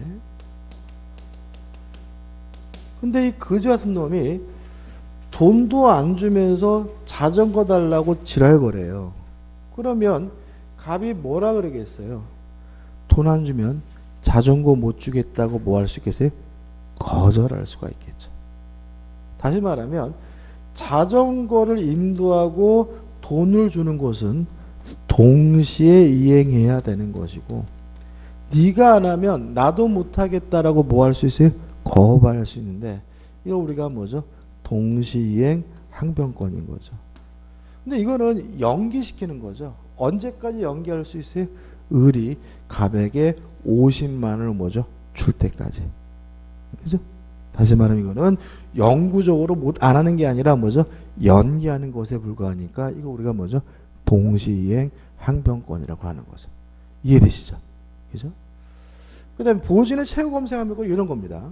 근데 이 거지 같은 놈이 돈도 안 주면서 자전거 달라고 지랄거려요. 그러면 갑이 뭐라 그러겠어요? 돈 안 주면 자전거 못 주겠다고 뭐 할 수 있겠어요? 거절할 수가 있겠죠. 다시 말하면 자전거를 인도하고 돈을 주는 것은 동시에 이행해야 되는 것이고 네가 안 하면 나도 못하겠다라고 뭐 할 수 있어요? 거부할 수 있는데 이걸 우리가 뭐죠? 동시이행 항변권인 거죠. 근데 이거는 연기시키는 거죠. 언제까지 연기할 수 있어요? 을이 갑에게 50만 원을 뭐죠? 줄 때까지. 그죠? 다시 말하면 이거는 영구적으로 안 하는 게 아니라 뭐죠? 연기하는 것에 불과하니까 이거 우리가 뭐죠? 동시이행 항변권이라고 하는 거죠. 이해되시죠? 그죠? 그 다음에 보증인의 최고 검색하면 이런 겁니다.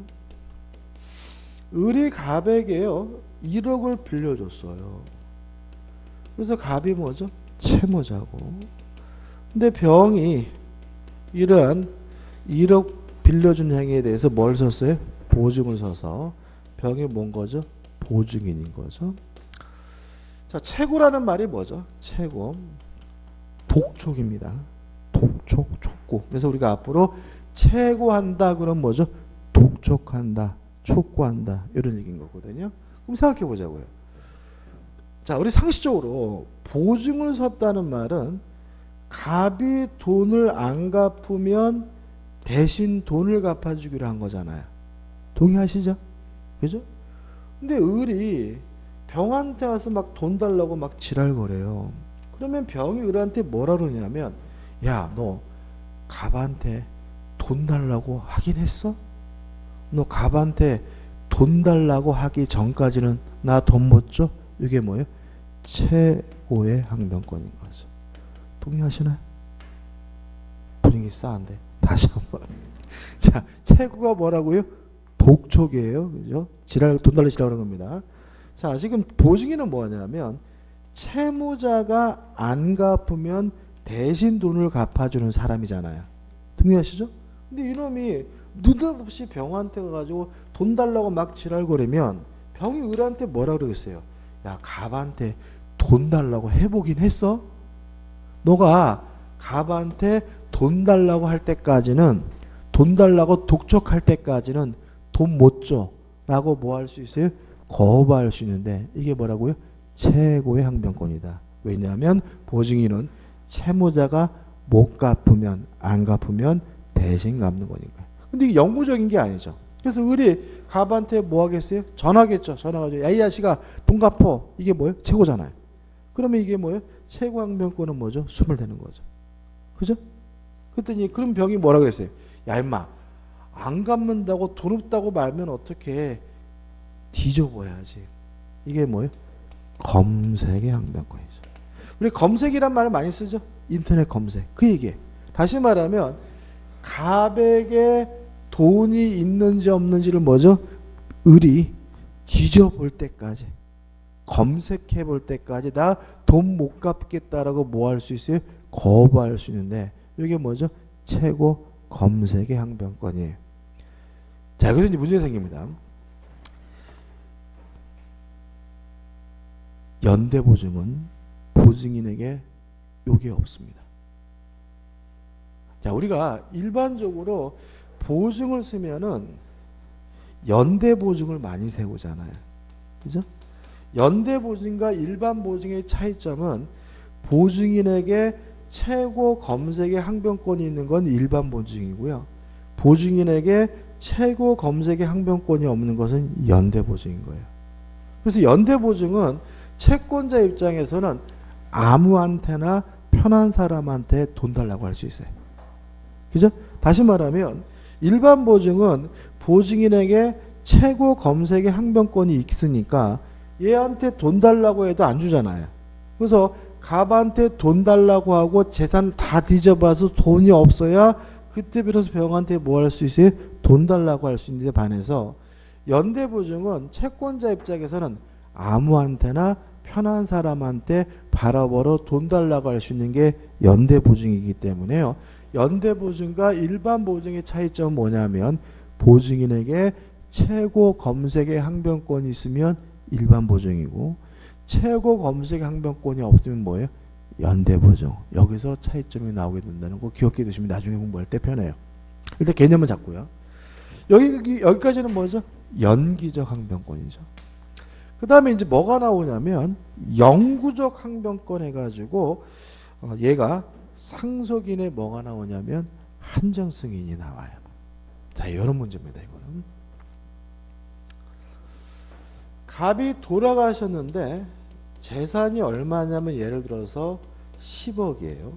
을이 갑에게요 1억을 빌려줬어요. 그래서 갑이 뭐죠? 채무자고. 근데 병이 이러한 1억 빌려준 행위에 대해서 뭘 썼어요? 보증을 서서 병이 뭔 거죠? 보증인인 거죠. 자, 채고라는 말이 뭐죠? 채고. 독촉입니다. 독촉, 촉구. 그래서 우리가 앞으로 채고한다 그러면 뭐죠? 독촉한다, 촉구한다 이런 얘기인 거거든요. 그럼 생각해 보자고요. 자, 우리 상식적으로 보증을 섰다는 말은 갑이 돈을 안 갚으면 대신 돈을 갚아주기로 한 거잖아요. 동의하시죠? 그죠? 근데 을이 병한테 와서 막 돈 달라고 막 지랄거려요. 그러면 병이 을한테 뭐라 그러냐면 야, 너 갑한테 돈 달라고 하긴 했어? 너 갑한테 돈 달라고 하기 전까지는 나 돈 못 줘? 이게 뭐예요? 최고의 항변권인 거죠. 동의하시나요? 분위기 싸한데 다시 한번. 자, 최고가 뭐라고요? 독촉이에요. 그죠? 지랄, 돈 달라 지랄하는 겁니다. 자, 지금 보증인은 뭐냐면 채무자가 안 갚으면 대신 돈을 갚아주는 사람이잖아요. 동의하시죠? 근데 이놈이 느닷없이 병한테 가가지고 돈 달라고 막 지랄거리면 병이 을한테 뭐라 그러겠어요? 야, 갑한테 돈 달라고 해보긴 했어? 너가 갑한테 돈 달라고 할 때까지는, 돈 달라고 독촉할 때까지는 돈 못 줘 라고 뭐 할 수 있어요? 거부할 수 있는데 이게 뭐라고요? 최고의 항변권이다. 왜냐하면 보증인은 채무자가 못 갚으면 안 갚으면 대신 갚는 거니까요. 근데 이게 영구적인 게 아니죠. 그래서 을이 갑한테 뭐 하겠어요? 전하겠죠. 전화가지고 야 이 자식아 돈 갚어. 이게 뭐예요? 채고잖아요. 그러면 이게 뭐예요? 채고 항변권은 뭐죠? 소멸되는 거죠. 그죠? 그랬더니 그럼 병이 뭐라 그랬어요? 야 임마 안 갚는다고 돈 없다고 말면 어떻게 뒤져봐야지. 이게 뭐예요? 검색의 항변권이죠. 우리 검색이란 말을 많이 쓰죠. 인터넷 검색. 그 얘기예요. 다시 말하면 갑에게 돈이 있는지 없는지를 뭐죠? 을이 뒤져볼 때까지 검색해 볼 때까지 나 돈 못 갚겠다라고 뭐 할 수 있어요? 거부할 수 있는데 이게 뭐죠? 최고 검색의 항변권이에요. 자, 여기서 이제 문제가 생깁니다. 연대보증은 보증인에게 요게 없습니다. 자, 우리가 일반적으로 보증을 쓰면은 연대보증을 많이 세우잖아요. 그죠? 연대보증과 일반 보증의 차이점은 보증인에게 최고 검색의 항변권이 있는 건 일반 보증이고요. 보증인에게 최고 검색의 항변권이 없는 것은 연대보증인 거예요. 그래서 연대보증은 채권자 입장에서는 아무한테나 편한 사람한테 돈 달라고 할 수 있어요. 그죠? 다시 말하면 일반 보증은 보증인에게 최고 검색의 항변권이 있으니까 얘한테 돈 달라고 해도 안 주잖아요. 그래서 갑한테 돈 달라고 하고 재산 다 뒤져봐서 돈이 없어야 그때 비로소 병한테 뭐 할 수 있어요? 돈 달라고 할 수 있는데 반해서 연대보증은 채권자 입장에서는 아무한테나 편한 사람한테 바라보러 돈 달라고 할 수 있는 게 연대보증이기 때문에요. 연대보증과 일반 보증의 차이점은 뭐냐면 보증인에게 최고 검색의 항변권이 있으면 일반 보증이고 최고 검색의 항변권이 없으면 뭐예요? 연대보증. 여기서 차이점이 나오게 된다는 거 기억해 두시면 나중에 공부할 때 편해요. 일단 개념은 잡고요. 여기까지는 뭐죠? 연기적 항변권이죠. 그 다음에 이제 뭐가 나오냐면 영구적 항변권 해가지고 얘가 상속인에 뭐가 나오냐면 한정승인이 나와요. 자, 이런 문제입니다. 이거는 갑이 돌아가셨는데 재산이 얼마냐면 예를 들어서 10억이에요.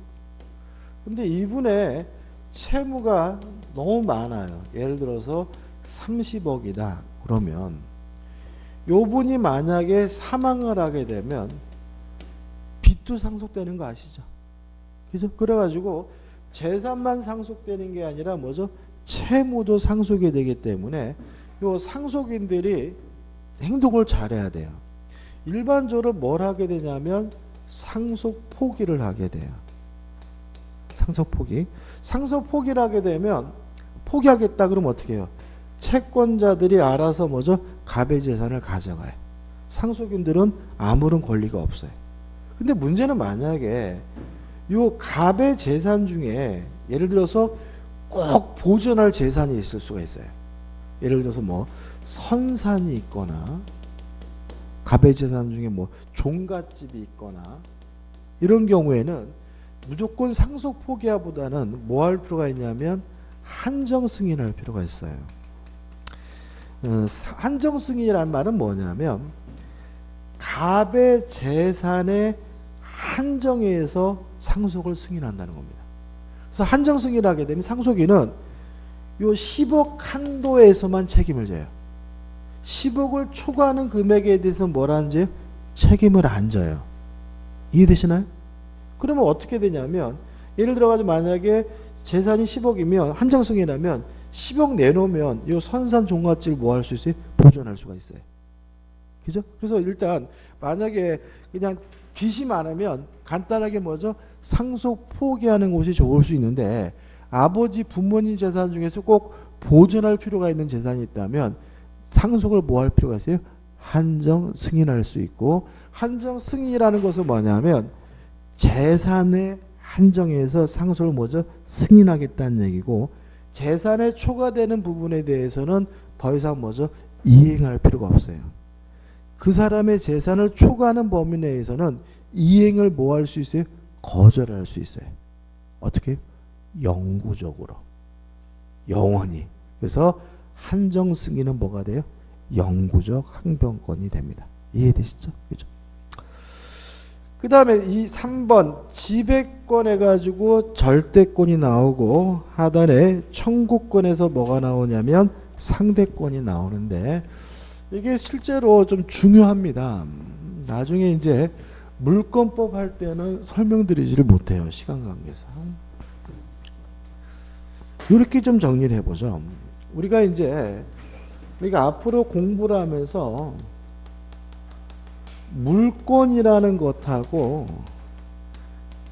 근데 이분의 채무가 너무 많아요. 예를 들어서 30억이다. 그러면 요분이 만약에 사망을 하게 되면 빚도 상속되는 거 아시죠? 그죠? 그래가지고 재산만 상속되는 게 아니라 뭐죠? 채무도 상속이 되기 때문에 요 상속인들이 행동을 잘해야 돼요. 일반적으로 뭘 하게 되냐면 상속 포기를 하게 돼요. 상속 포기. 상속 포기를 하게 되면 포기하겠다 그러면 어떻게 해요? 채권자들이 알아서 뭐죠? 갑의 재산을 가져가요. 상속인들은 아무런 권리가 없어요. 근데 문제는 만약에 요 갑의 재산 중에 예를 들어서 꼭 보존할 재산이 있을 수가 있어요. 예를 들어서 뭐 선산이 있거나 갑의 재산 중에 뭐 종갓집이 있거나 이런 경우에는 무조건 상속 포기하보다는 뭐 할 필요가 있냐면 한정 승인할 필요가 있어요. 한정 승인이란 말은 뭐냐면 갑의 재산의 한정에 의해서 상속을 승인한다는 겁니다. 그래서 한정 승인하게 되면 상속인은 요 10억 한도에서만 책임을 져요. 10억을 초과하는 금액에 대해서 뭐라는지 책임을 안 져요. 이해되시나요? 그러면 어떻게 되냐면 예를 들어가지고 만약에 재산이 10억이면 한정 승인하면 10억 내놓으면 이 선산 종갓집을 뭐 할 수 있어요? 보존할 수가 있어요. 그죠? 그래서 일단 만약에 그냥 빚이 많으면 간단하게 뭐죠? 상속 포기하는 것이 좋을 수 있는데 아버지 부모님 재산 중에서 꼭 보존할 필요가 있는 재산이 있다면 상속을 뭐 할 필요가 있어요? 한정 승인할 수 있고 한정 승인이라는 것은 뭐냐면 재산의 한정에서 상속을 뭐죠? 승인하겠다는 얘기고 재산에 초과되는 부분에 대해서는 더 이상 뭐죠? 이행할 필요가 없어요. 그 사람의 재산을 초과하는 범위 내에서는 이행을 뭐 할 수 있어요? 거절할 수 있어요. 어떻게? 영구적으로. 영원히. 그래서 한정 승인은 뭐가 돼요? 영구적 항변권이 됩니다. 이해되시죠? 그죠? 그 다음에 이 3번 지배권 해가지고 절대권이 나오고 하단에 청구권에서 뭐가 나오냐면 상대권이 나오는데 이게 실제로 좀 중요합니다. 나중에 이제 물권법 할 때는 설명드리지를 못해요. 시간 관계상. 이렇게 좀 정리를 해보죠. 우리가 앞으로 공부를 하면서 물권이라는 것하고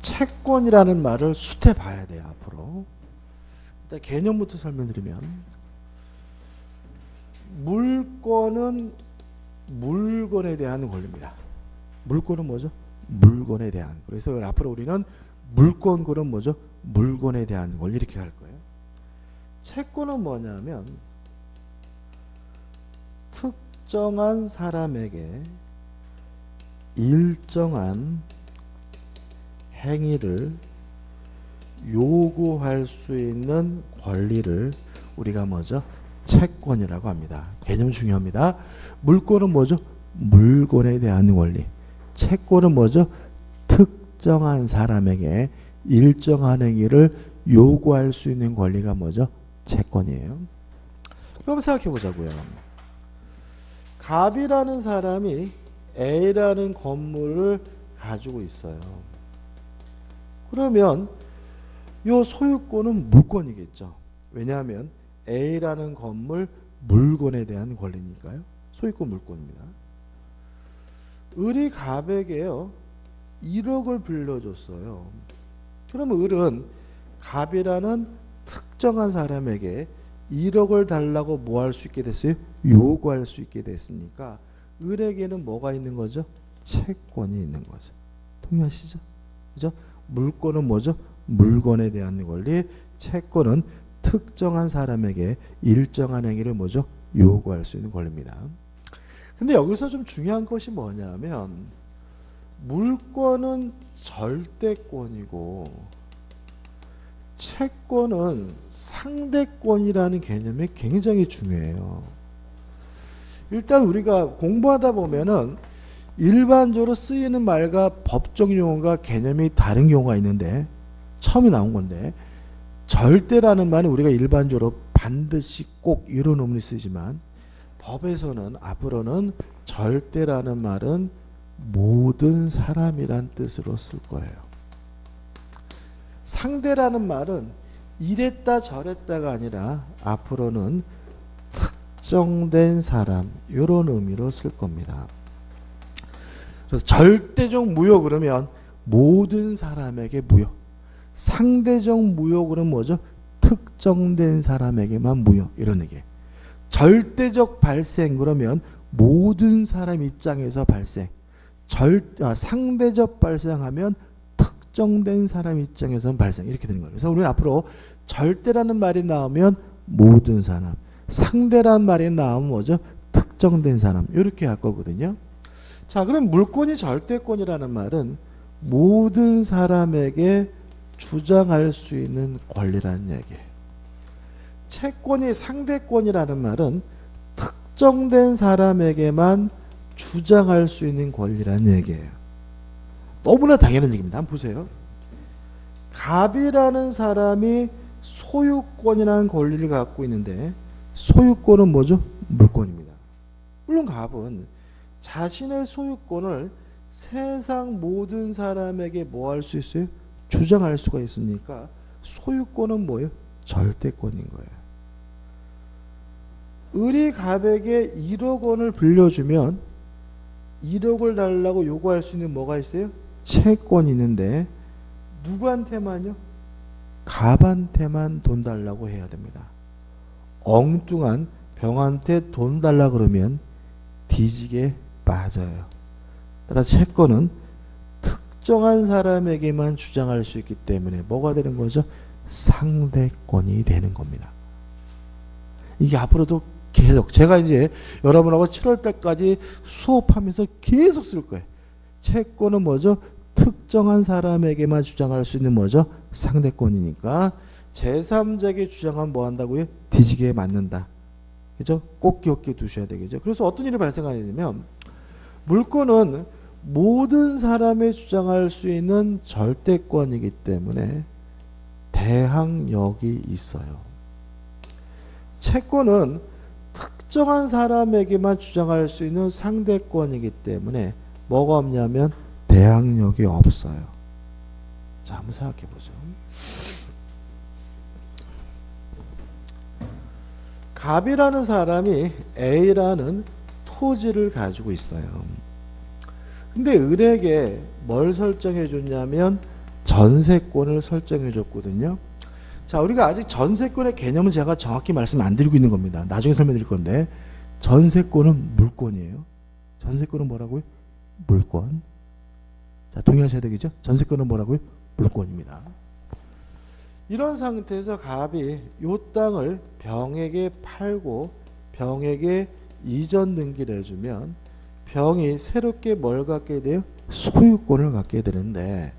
채권이라는 말을 수태 봐야 돼요. 앞으로. 일단 개념부터 설명드리면 물권은 물건에 대한 권리입니다. 물권은 뭐죠? 물건에 대한. 그래서 앞으로 우리는 물권권은 뭐죠? 물건에 대한 권리 이렇게 할 거예요. 채권은 뭐냐면 특정한 사람에게 일정한 행위를 요구할 수 있는 권리를 우리가 뭐죠? 채권이라고 합니다. 개념 중요합니다. 물권은 뭐죠? 물건에 대한 권리. 채권은 뭐죠? 특정한 사람에게 일정한 행위를 요구할 수 있는 권리가 뭐죠? 채권이에요. 그럼 생각해 보자고요. 갑이라는 사람이 A라는 건물을 가지고 있어요. 그러면 이 소유권은 물권이겠죠. 왜냐하면 A라는 건물 물건에 대한 권리니까요. 소유권 물권입니다. 을이 갑에게요 1억을 빌려줬어요. 그러면 을은 갑이라는 특정한 사람에게 1억을 달라고 뭐 할 수 있게 됐어요? 요구할 수 있게 됐으니까 을에게는 뭐가 있는 거죠? 채권이 있는 거죠. 동의하시죠? 그죠? 물권은 뭐죠? 물건에 대한 권리. 채권은 특정한 사람에게 일정한 행위를 뭐죠? 요구할 수 있는 권리입니다. 근데 여기서 좀 중요한 것이 뭐냐면 물권은 절대권이고 채권은 상대권이라는 개념이 굉장히 중요해요. 일단 우리가 공부하다 보면은 일반적으로 쓰이는 말과 법적 용어가 개념이 다른 경우가 있는데 처음에 나온 건데 절대라는 말은 우리가 일반적으로 반드시 꼭 이런 의문이 쓰이지만 법에서는 앞으로는 절대라는 말은 모든 사람이란 뜻으로 쓸 거예요. 상대라는 말은 이랬다 저랬다가 아니라 앞으로는 특정된 사람 이런 의미로 쓸 겁니다. 그래서 절대적 무효 그러면 모든 사람에게 무효. 상대적 무효 그러면 뭐죠? 특정된 사람에게만 무효 이런 얘기예요. 절대적 발생 그러면 모든 사람 입장에서 발생. 상대적 발생하면 특정된 사람 입장에서는 발생 이렇게 되는 거예요. 그래서 우리는 앞으로 절대라는 말이 나오면 모든 사람, 상대라는 말이 나오면 뭐죠? 특정된 사람 이렇게 할 거거든요. 자, 그럼 물권이 절대권이라는 말은 모든 사람에게 주장할 수 있는 권리라는 얘기예요. 채권이 상대권이라는 말은 특정된 사람에게만 주장할 수 있는 권리라는 얘기예요. 너무나 당연한 얘기입니다. 한번 보세요. 갑이라는 사람이 소유권이라는 권리를 갖고 있는데 소유권은 뭐죠? 물권입니다. 물론 갑은 자신의 소유권을 세상 모든 사람에게 뭐 할 수 있어요? 주장할 수가 있으니까 소유권은 뭐예요? 절대권인 거예요. 을이 갑에게 1억 원을 빌려주면 1억을 달라고 요구할 수 있는 뭐가 있어요? 채권이 있는데 누구한테만요? 갑한테만 돈 달라고 해야 됩니다. 엉뚱한 병한테 돈 달라 그러면 뒤지게 빠져요. 따라 채권은 특정한 사람에게만 주장할 수 있기 때문에 뭐가 되는 거죠? 상대권이 되는 겁니다. 이게 앞으로도 계속 제가 이제 여러분하고 7월 달까지 수업하면서 계속 쓸 거예요. 채권은 뭐죠? 특정한 사람에게만 주장할 수 있는 뭐죠? 상대권이니까 제3자에게 주장하면 뭐 한다고요? 뒤지게 맞는다. 그죠? 꼭 기억해 두셔야 되겠죠. 그래서 어떤 일이 발생하냐면 물권은 모든 사람이 주장할 수 있는 절대권이기 때문에 대항력이 있어요. 채권은 특정한 사람에게만 주장할 수 있는 상대권이기 때문에 뭐가 없냐면 대항력이 없어요. 자, 한번 생각해 보죠. 갑이라는 사람이 A라는 토지를 가지고 있어요. 근데 을에게 뭘 설정해 줬냐면 전세권을 설정해 줬거든요. 자, 우리가 아직 전세권의 개념은 제가 정확히 말씀 안 드리고 있는 겁니다. 나중에 설명드릴 건데 전세권은 물권이에요. 전세권은 뭐라고요? 물권. 자, 동의하셔야 되겠죠? 전세권은 뭐라고요? 물권입니다. 이런 상태에서 갑이 이 땅을 병에게 팔고 병에게 이전 등기를 해주면 병이 새롭게 뭘 갖게 돼요? 소유권을 갖게 되는데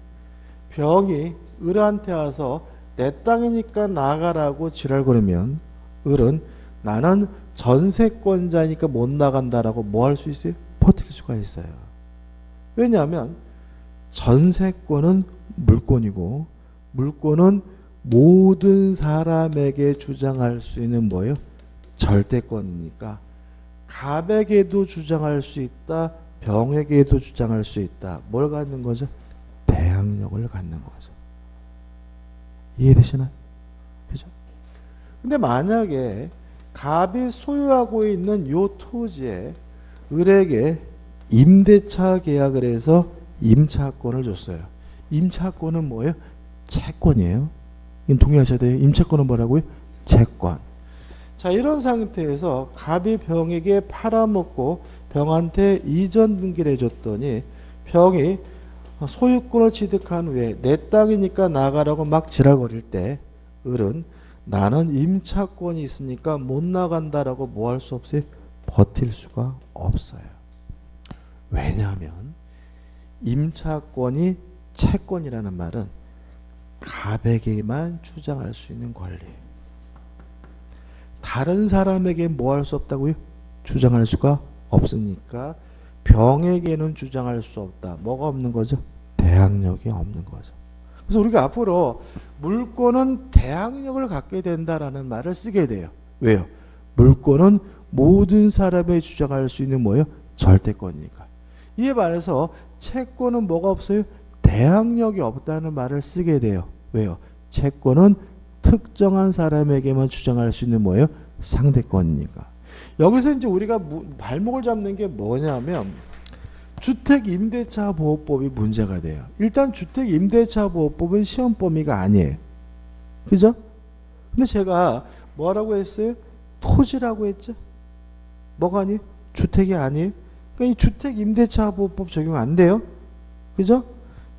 병이 을한테 와서 내 땅이니까 나가라고 지랄거리면 을은 나는 전세권자니까 못 나간다라고 뭐 할 수 있어요? 버틸 수가 있어요. 왜냐하면 전세권은 물권이고 물권은 모든 사람에게 주장할 수 있는 뭐예요? 절대권이니까 갑에게도 주장할 수 있다. 병에게도 주장할 수 있다. 뭘 갖는 거죠? 대항력을 갖는 거죠. 이해되시나요? 그죠? 근데 만약에 갑이 소유하고 있는 요 토지에 을에게 임대차 계약을 해서 임차권을 줬어요. 임차권은 뭐예요? 채권이에요. 동의하셔야 돼요. 임차권은 뭐라고요? 채권. 자, 이런 상태에서 갑이 병에게 팔아먹고 병한테 이전 등기를 해줬더니 병이 소유권을 취득한 후에 내 땅이니까 나가라고 막 지랄거릴 때 을은 나는 임차권이 있으니까 못 나간다라고 뭐 할 수 없어요? 버틸 수가 없어요. 왜냐하면 임차권이 채권이라는 말은 갑에게만 주장할 수 있는 권리. 다른 사람에게 뭐 할 수 없다고요? 주장할 수가 없으니까 병에게는 주장할 수 없다. 뭐가 없는 거죠? 대항력이 없는 거죠. 그래서 우리가 앞으로 물권은 대항력을 갖게 된다라는 말을 쓰게 돼요. 왜요? 물권은 모든 사람이 주장할 수 있는 뭐예요? 절대권이니까. 이에 반해서 채권은 뭐가 없어요? 대항력이 없다는 말을 쓰게 돼요. 왜요? 채권은 특정한 사람에게만 주장할 수 있는 뭐예요? 상대권이니까. 여기서 이제 우리가 발목을 잡는 게 뭐냐면 주택임대차보호법이 문제가 돼요. 일단 주택임대차보호법은 시험 범위가 아니에요. 그죠? 근데 제가 뭐라고 했어요? 토지라고 했죠? 뭐가 아니에요? 주택이 아니에요? 그러니까 이 주택임대차보호법 적용 안 돼요. 그죠?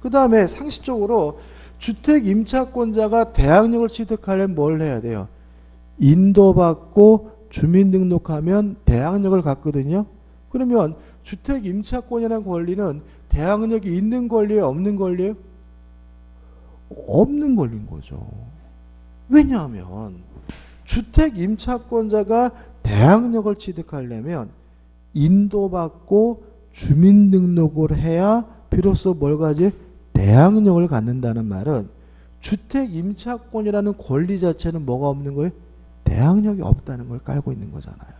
그 다음에 상식적으로 주택임차권자가 대항력을 취득하려면 뭘 해야 돼요? 인도받고 주민등록하면 대항력을 갖거든요. 그러면 주택임차권이라는 권리는 대항력이 있는 권리예요? 없는 권리예요? 없는 권리인 거죠. 왜냐하면 주택임차권자가 대항력을 취득하려면 인도받고 주민등록을 해야 비로소 뭘 가지? 대항력을 갖는다는 말은 주택임차권이라는 권리 자체는 뭐가 없는 거예요? 대항력이 없다는 걸 깔고 있는 거잖아요.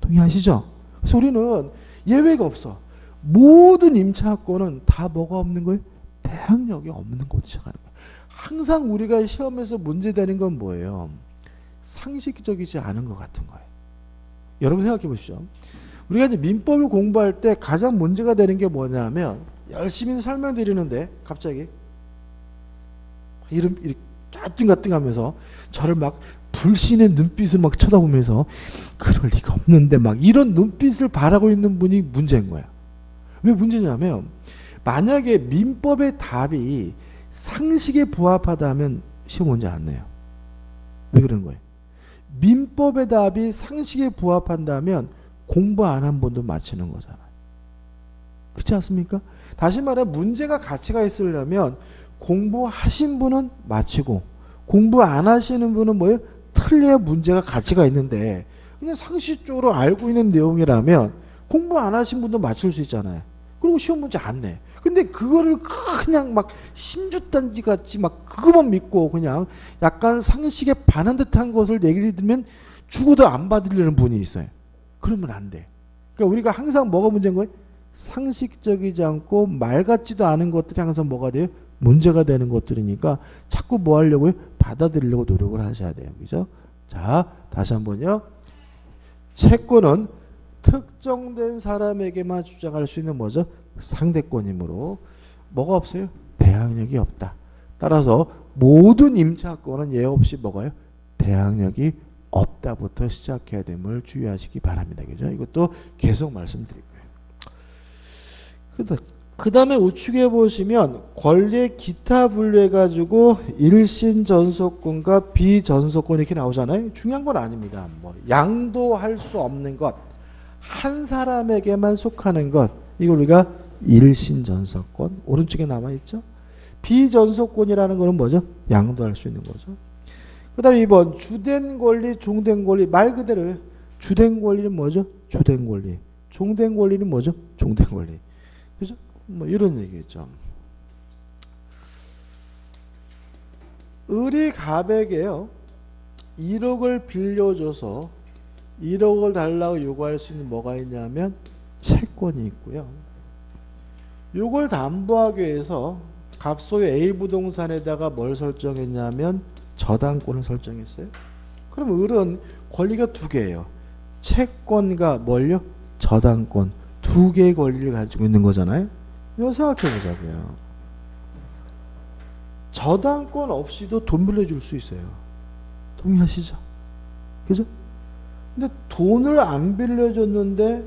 동의하시죠? 그래서 우리는 예외가 없어. 모든 임차권은 다 뭐가 없는 거예요? 대항력이 없는 것부터 시작하는 거예요. 항상 우리가 시험에서 문제되는 건 뭐예요? 상식적이지 않은 것 같은 거예요. 여러분 생각해 보시죠. 우리가 이제 민법을 공부할 때 가장 문제가 되는 게 뭐냐면 열심히 설명드리는데 갑자기 이렇게 까뚱까뚱하면서 저를 막 불신의 눈빛을 막 쳐다보면서 그럴 리가 없는데 막 이런 눈빛을 바라고 있는 분이 문제인 거야. 왜 문제냐면 만약에 민법의 답이 상식에 부합하다면 시험 문제 안 내요. 왜 그러는 거예요? 민법의 답이 상식에 부합한다면 공부 안 한 분도 맞히는 거잖아요. 그렇지 않습니까? 다시 말해 문제가 가치가 있으려면 공부하신 분은 맞히고 공부 안 하시는 분은 뭐예요? 틀려야 문제가 가치가 있는데 그냥 상식적으로 알고 있는 내용이라면 공부 안 하신 분도 맞출 수 있잖아요. 그리고 시험 문제 안 내. 근데 그거를 그냥 막 신주단지 같이 막 그거만 믿고 그냥 약간 상식에 반한 듯한 것을 얘기를 들으면 죽어도 안 받으려는 분이 있어요. 그러면 안 돼. 그러니까 우리가 항상 뭐가 문제인 거예요? 상식적이지 않고 말 같지도 않은 것들이 항상 뭐가 돼요? 문제가 되는 것들이니까 자꾸 뭐 하려고요? 받아들이려고 노력을 하셔야 돼요. 그죠? 자, 다시 한번요. 채권은 특정된 사람에게만 주장할 수 있는 뭐죠? 상대권이므로 뭐가 없어요? 대항력이 없다. 따라서 모든 임차권은 예외 없이 뭐가요? 대항력이 없다부터 시작해야 됨을 주의하시기 바랍니다. 그죠? 이것도 계속 말씀드릴 거예요. 그 다음에 우측에 보시면 권리의 기타 분류해가지고 일신 전속권과 비전속권 이렇게 나오잖아요. 중요한 건 아닙니다. 뭐 양도할 수 없는 것, 한 사람에게만 속하는 것, 이걸 우리가 일신 전속권, 오른쪽에 남아있죠. 비전속권이라는 거는 뭐죠? 양도할 수 있는 거죠. 그 다음에 2번 주된 권리, 종된 권리. 말 그대로요. 주된 권리는 뭐죠? 주된 권리. 종된 권리는 뭐죠? 종된 권리. 그죠? 뭐 이런 얘기겠죠. 을이 갑에게요 1억을 빌려줘서 1억을 달라고 요구할 수 있는 뭐가 있냐면 채권이 있고요. 요걸 담보하기 위해서 갑소유 A 부동산에다가 뭘 설정했냐면 저당권을 설정했어요. 그럼 을은 권리가 두 개예요. 채권과 뭘요? 저당권. 두 개의 권리를 가지고 있는 거잖아요. 이거 생각해 보자고요. 저당권 없이도 돈 빌려줄 수 있어요. 동의하시죠? 그죠? 근데 돈을 안 빌려줬는데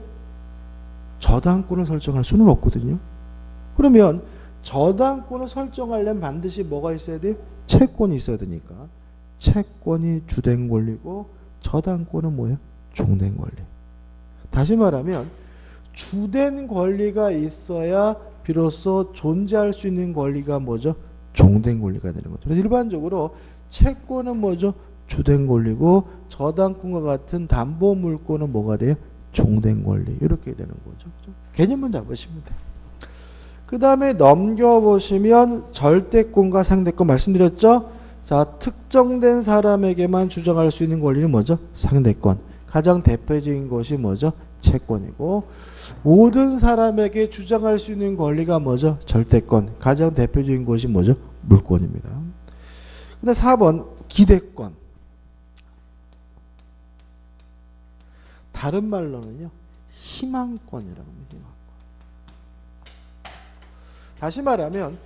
저당권을 설정할 수는 없거든요. 그러면 저당권을 설정하려면 반드시 뭐가 있어야 돼요? 채권이 있어야 되니까. 채권이 주된 권리고 저당권은 뭐예요? 종된 권리. 다시 말하면 주된 권리가 있어야 비로소 존재할 수 있는 권리가 뭐죠? 종된 권리가 되는 거죠. 그래서 일반적으로 채권은 뭐죠? 주된 권리고 저당권과 같은 담보 물권은 뭐가 돼요? 종된 권리. 이렇게 되는 거죠. 개념만 잡으시면 돼요. 그 다음에 넘겨보시면 절대권과 상대권 말씀드렸죠? 자, 특정된 사람에게만 주장할 수 있는 권리는 뭐죠? 상대권. 가장 대표적인 것이 뭐죠? 채권이고 모든 사람에게 주장할 수 있는 권리가 뭐죠? 절대권. 가장 대표적인 것이 뭐죠? 물권입니다. 근데 4번 기대권. 다른 말로는요. 희망권이라고 합니다. 희망권. 다시 말하면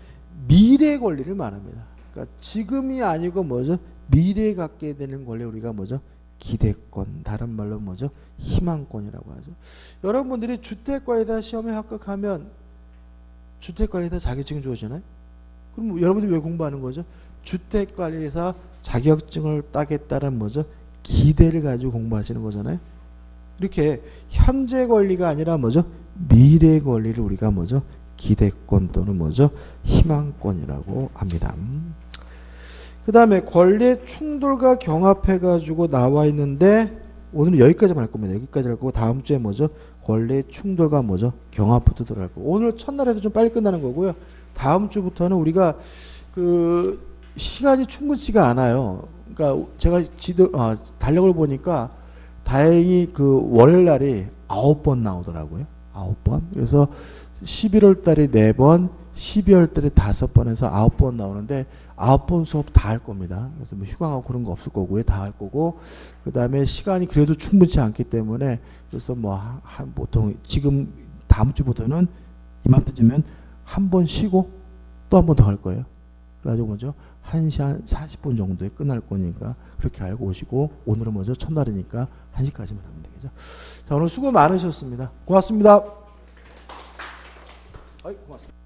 미래 권리를 말합니다. 그러니까 지금이 아니고 뭐죠? 미래에 갖게 되는 권리 우리가 뭐죠? 기대권. 다른 말로 뭐죠? 희망권이라고 하죠. 여러분들이 주택관리사 시험에 합격하면 주택관리사 자격증 주어지나요? 그럼 여러분들이 왜 공부하는 거죠? 주택관리사 자격증을 따겠다는 뭐죠? 기대를 가지고 공부하시는 거잖아요. 이렇게 현재 권리가 아니라 뭐죠? 미래 권리를 우리가 뭐죠? 기대권 또는 뭐죠? 희망권이라고 합니다. 그 다음에 권리의 충돌과 경합해가지고 나와 있는데 오늘은 여기까지만 할 겁니다. 여기까지 할 거고 다음 주에 뭐죠? 권리의 충돌과 뭐죠? 경합부터 들어갈 거고 오늘 첫날에도 좀 빨리 끝나는 거고요. 다음 주부터는 우리가 그 시간이 충분치가 않아요. 그러니까 제가 달력을 보니까 다행히 그 월요일 날이 9번 나오더라고요. 9번. 그래서 11월 달에 4번, 12월 달에 5번 해서 9번 나오는데 9번 수업 다 할 겁니다. 그래서 뭐 휴강하고 그런 거 없을 거고요. 다 할 거고 그 다음에 시간이 그래도 충분치 않기 때문에 그래서 뭐 한 보통 지금 다음 주부터는 이맘때쯤면 한 번 쉬고 또 한 번 더 할 거예요. 그래가지고 먼저 1시 한 40분 정도에 끝날 거니까 그렇게 알고 오시고 오늘은 먼저 첫날이니까 1시까지만 하면 되겠죠. 자, 오늘 수고 많으셨습니다. 고맙습니다. 고맙습니다.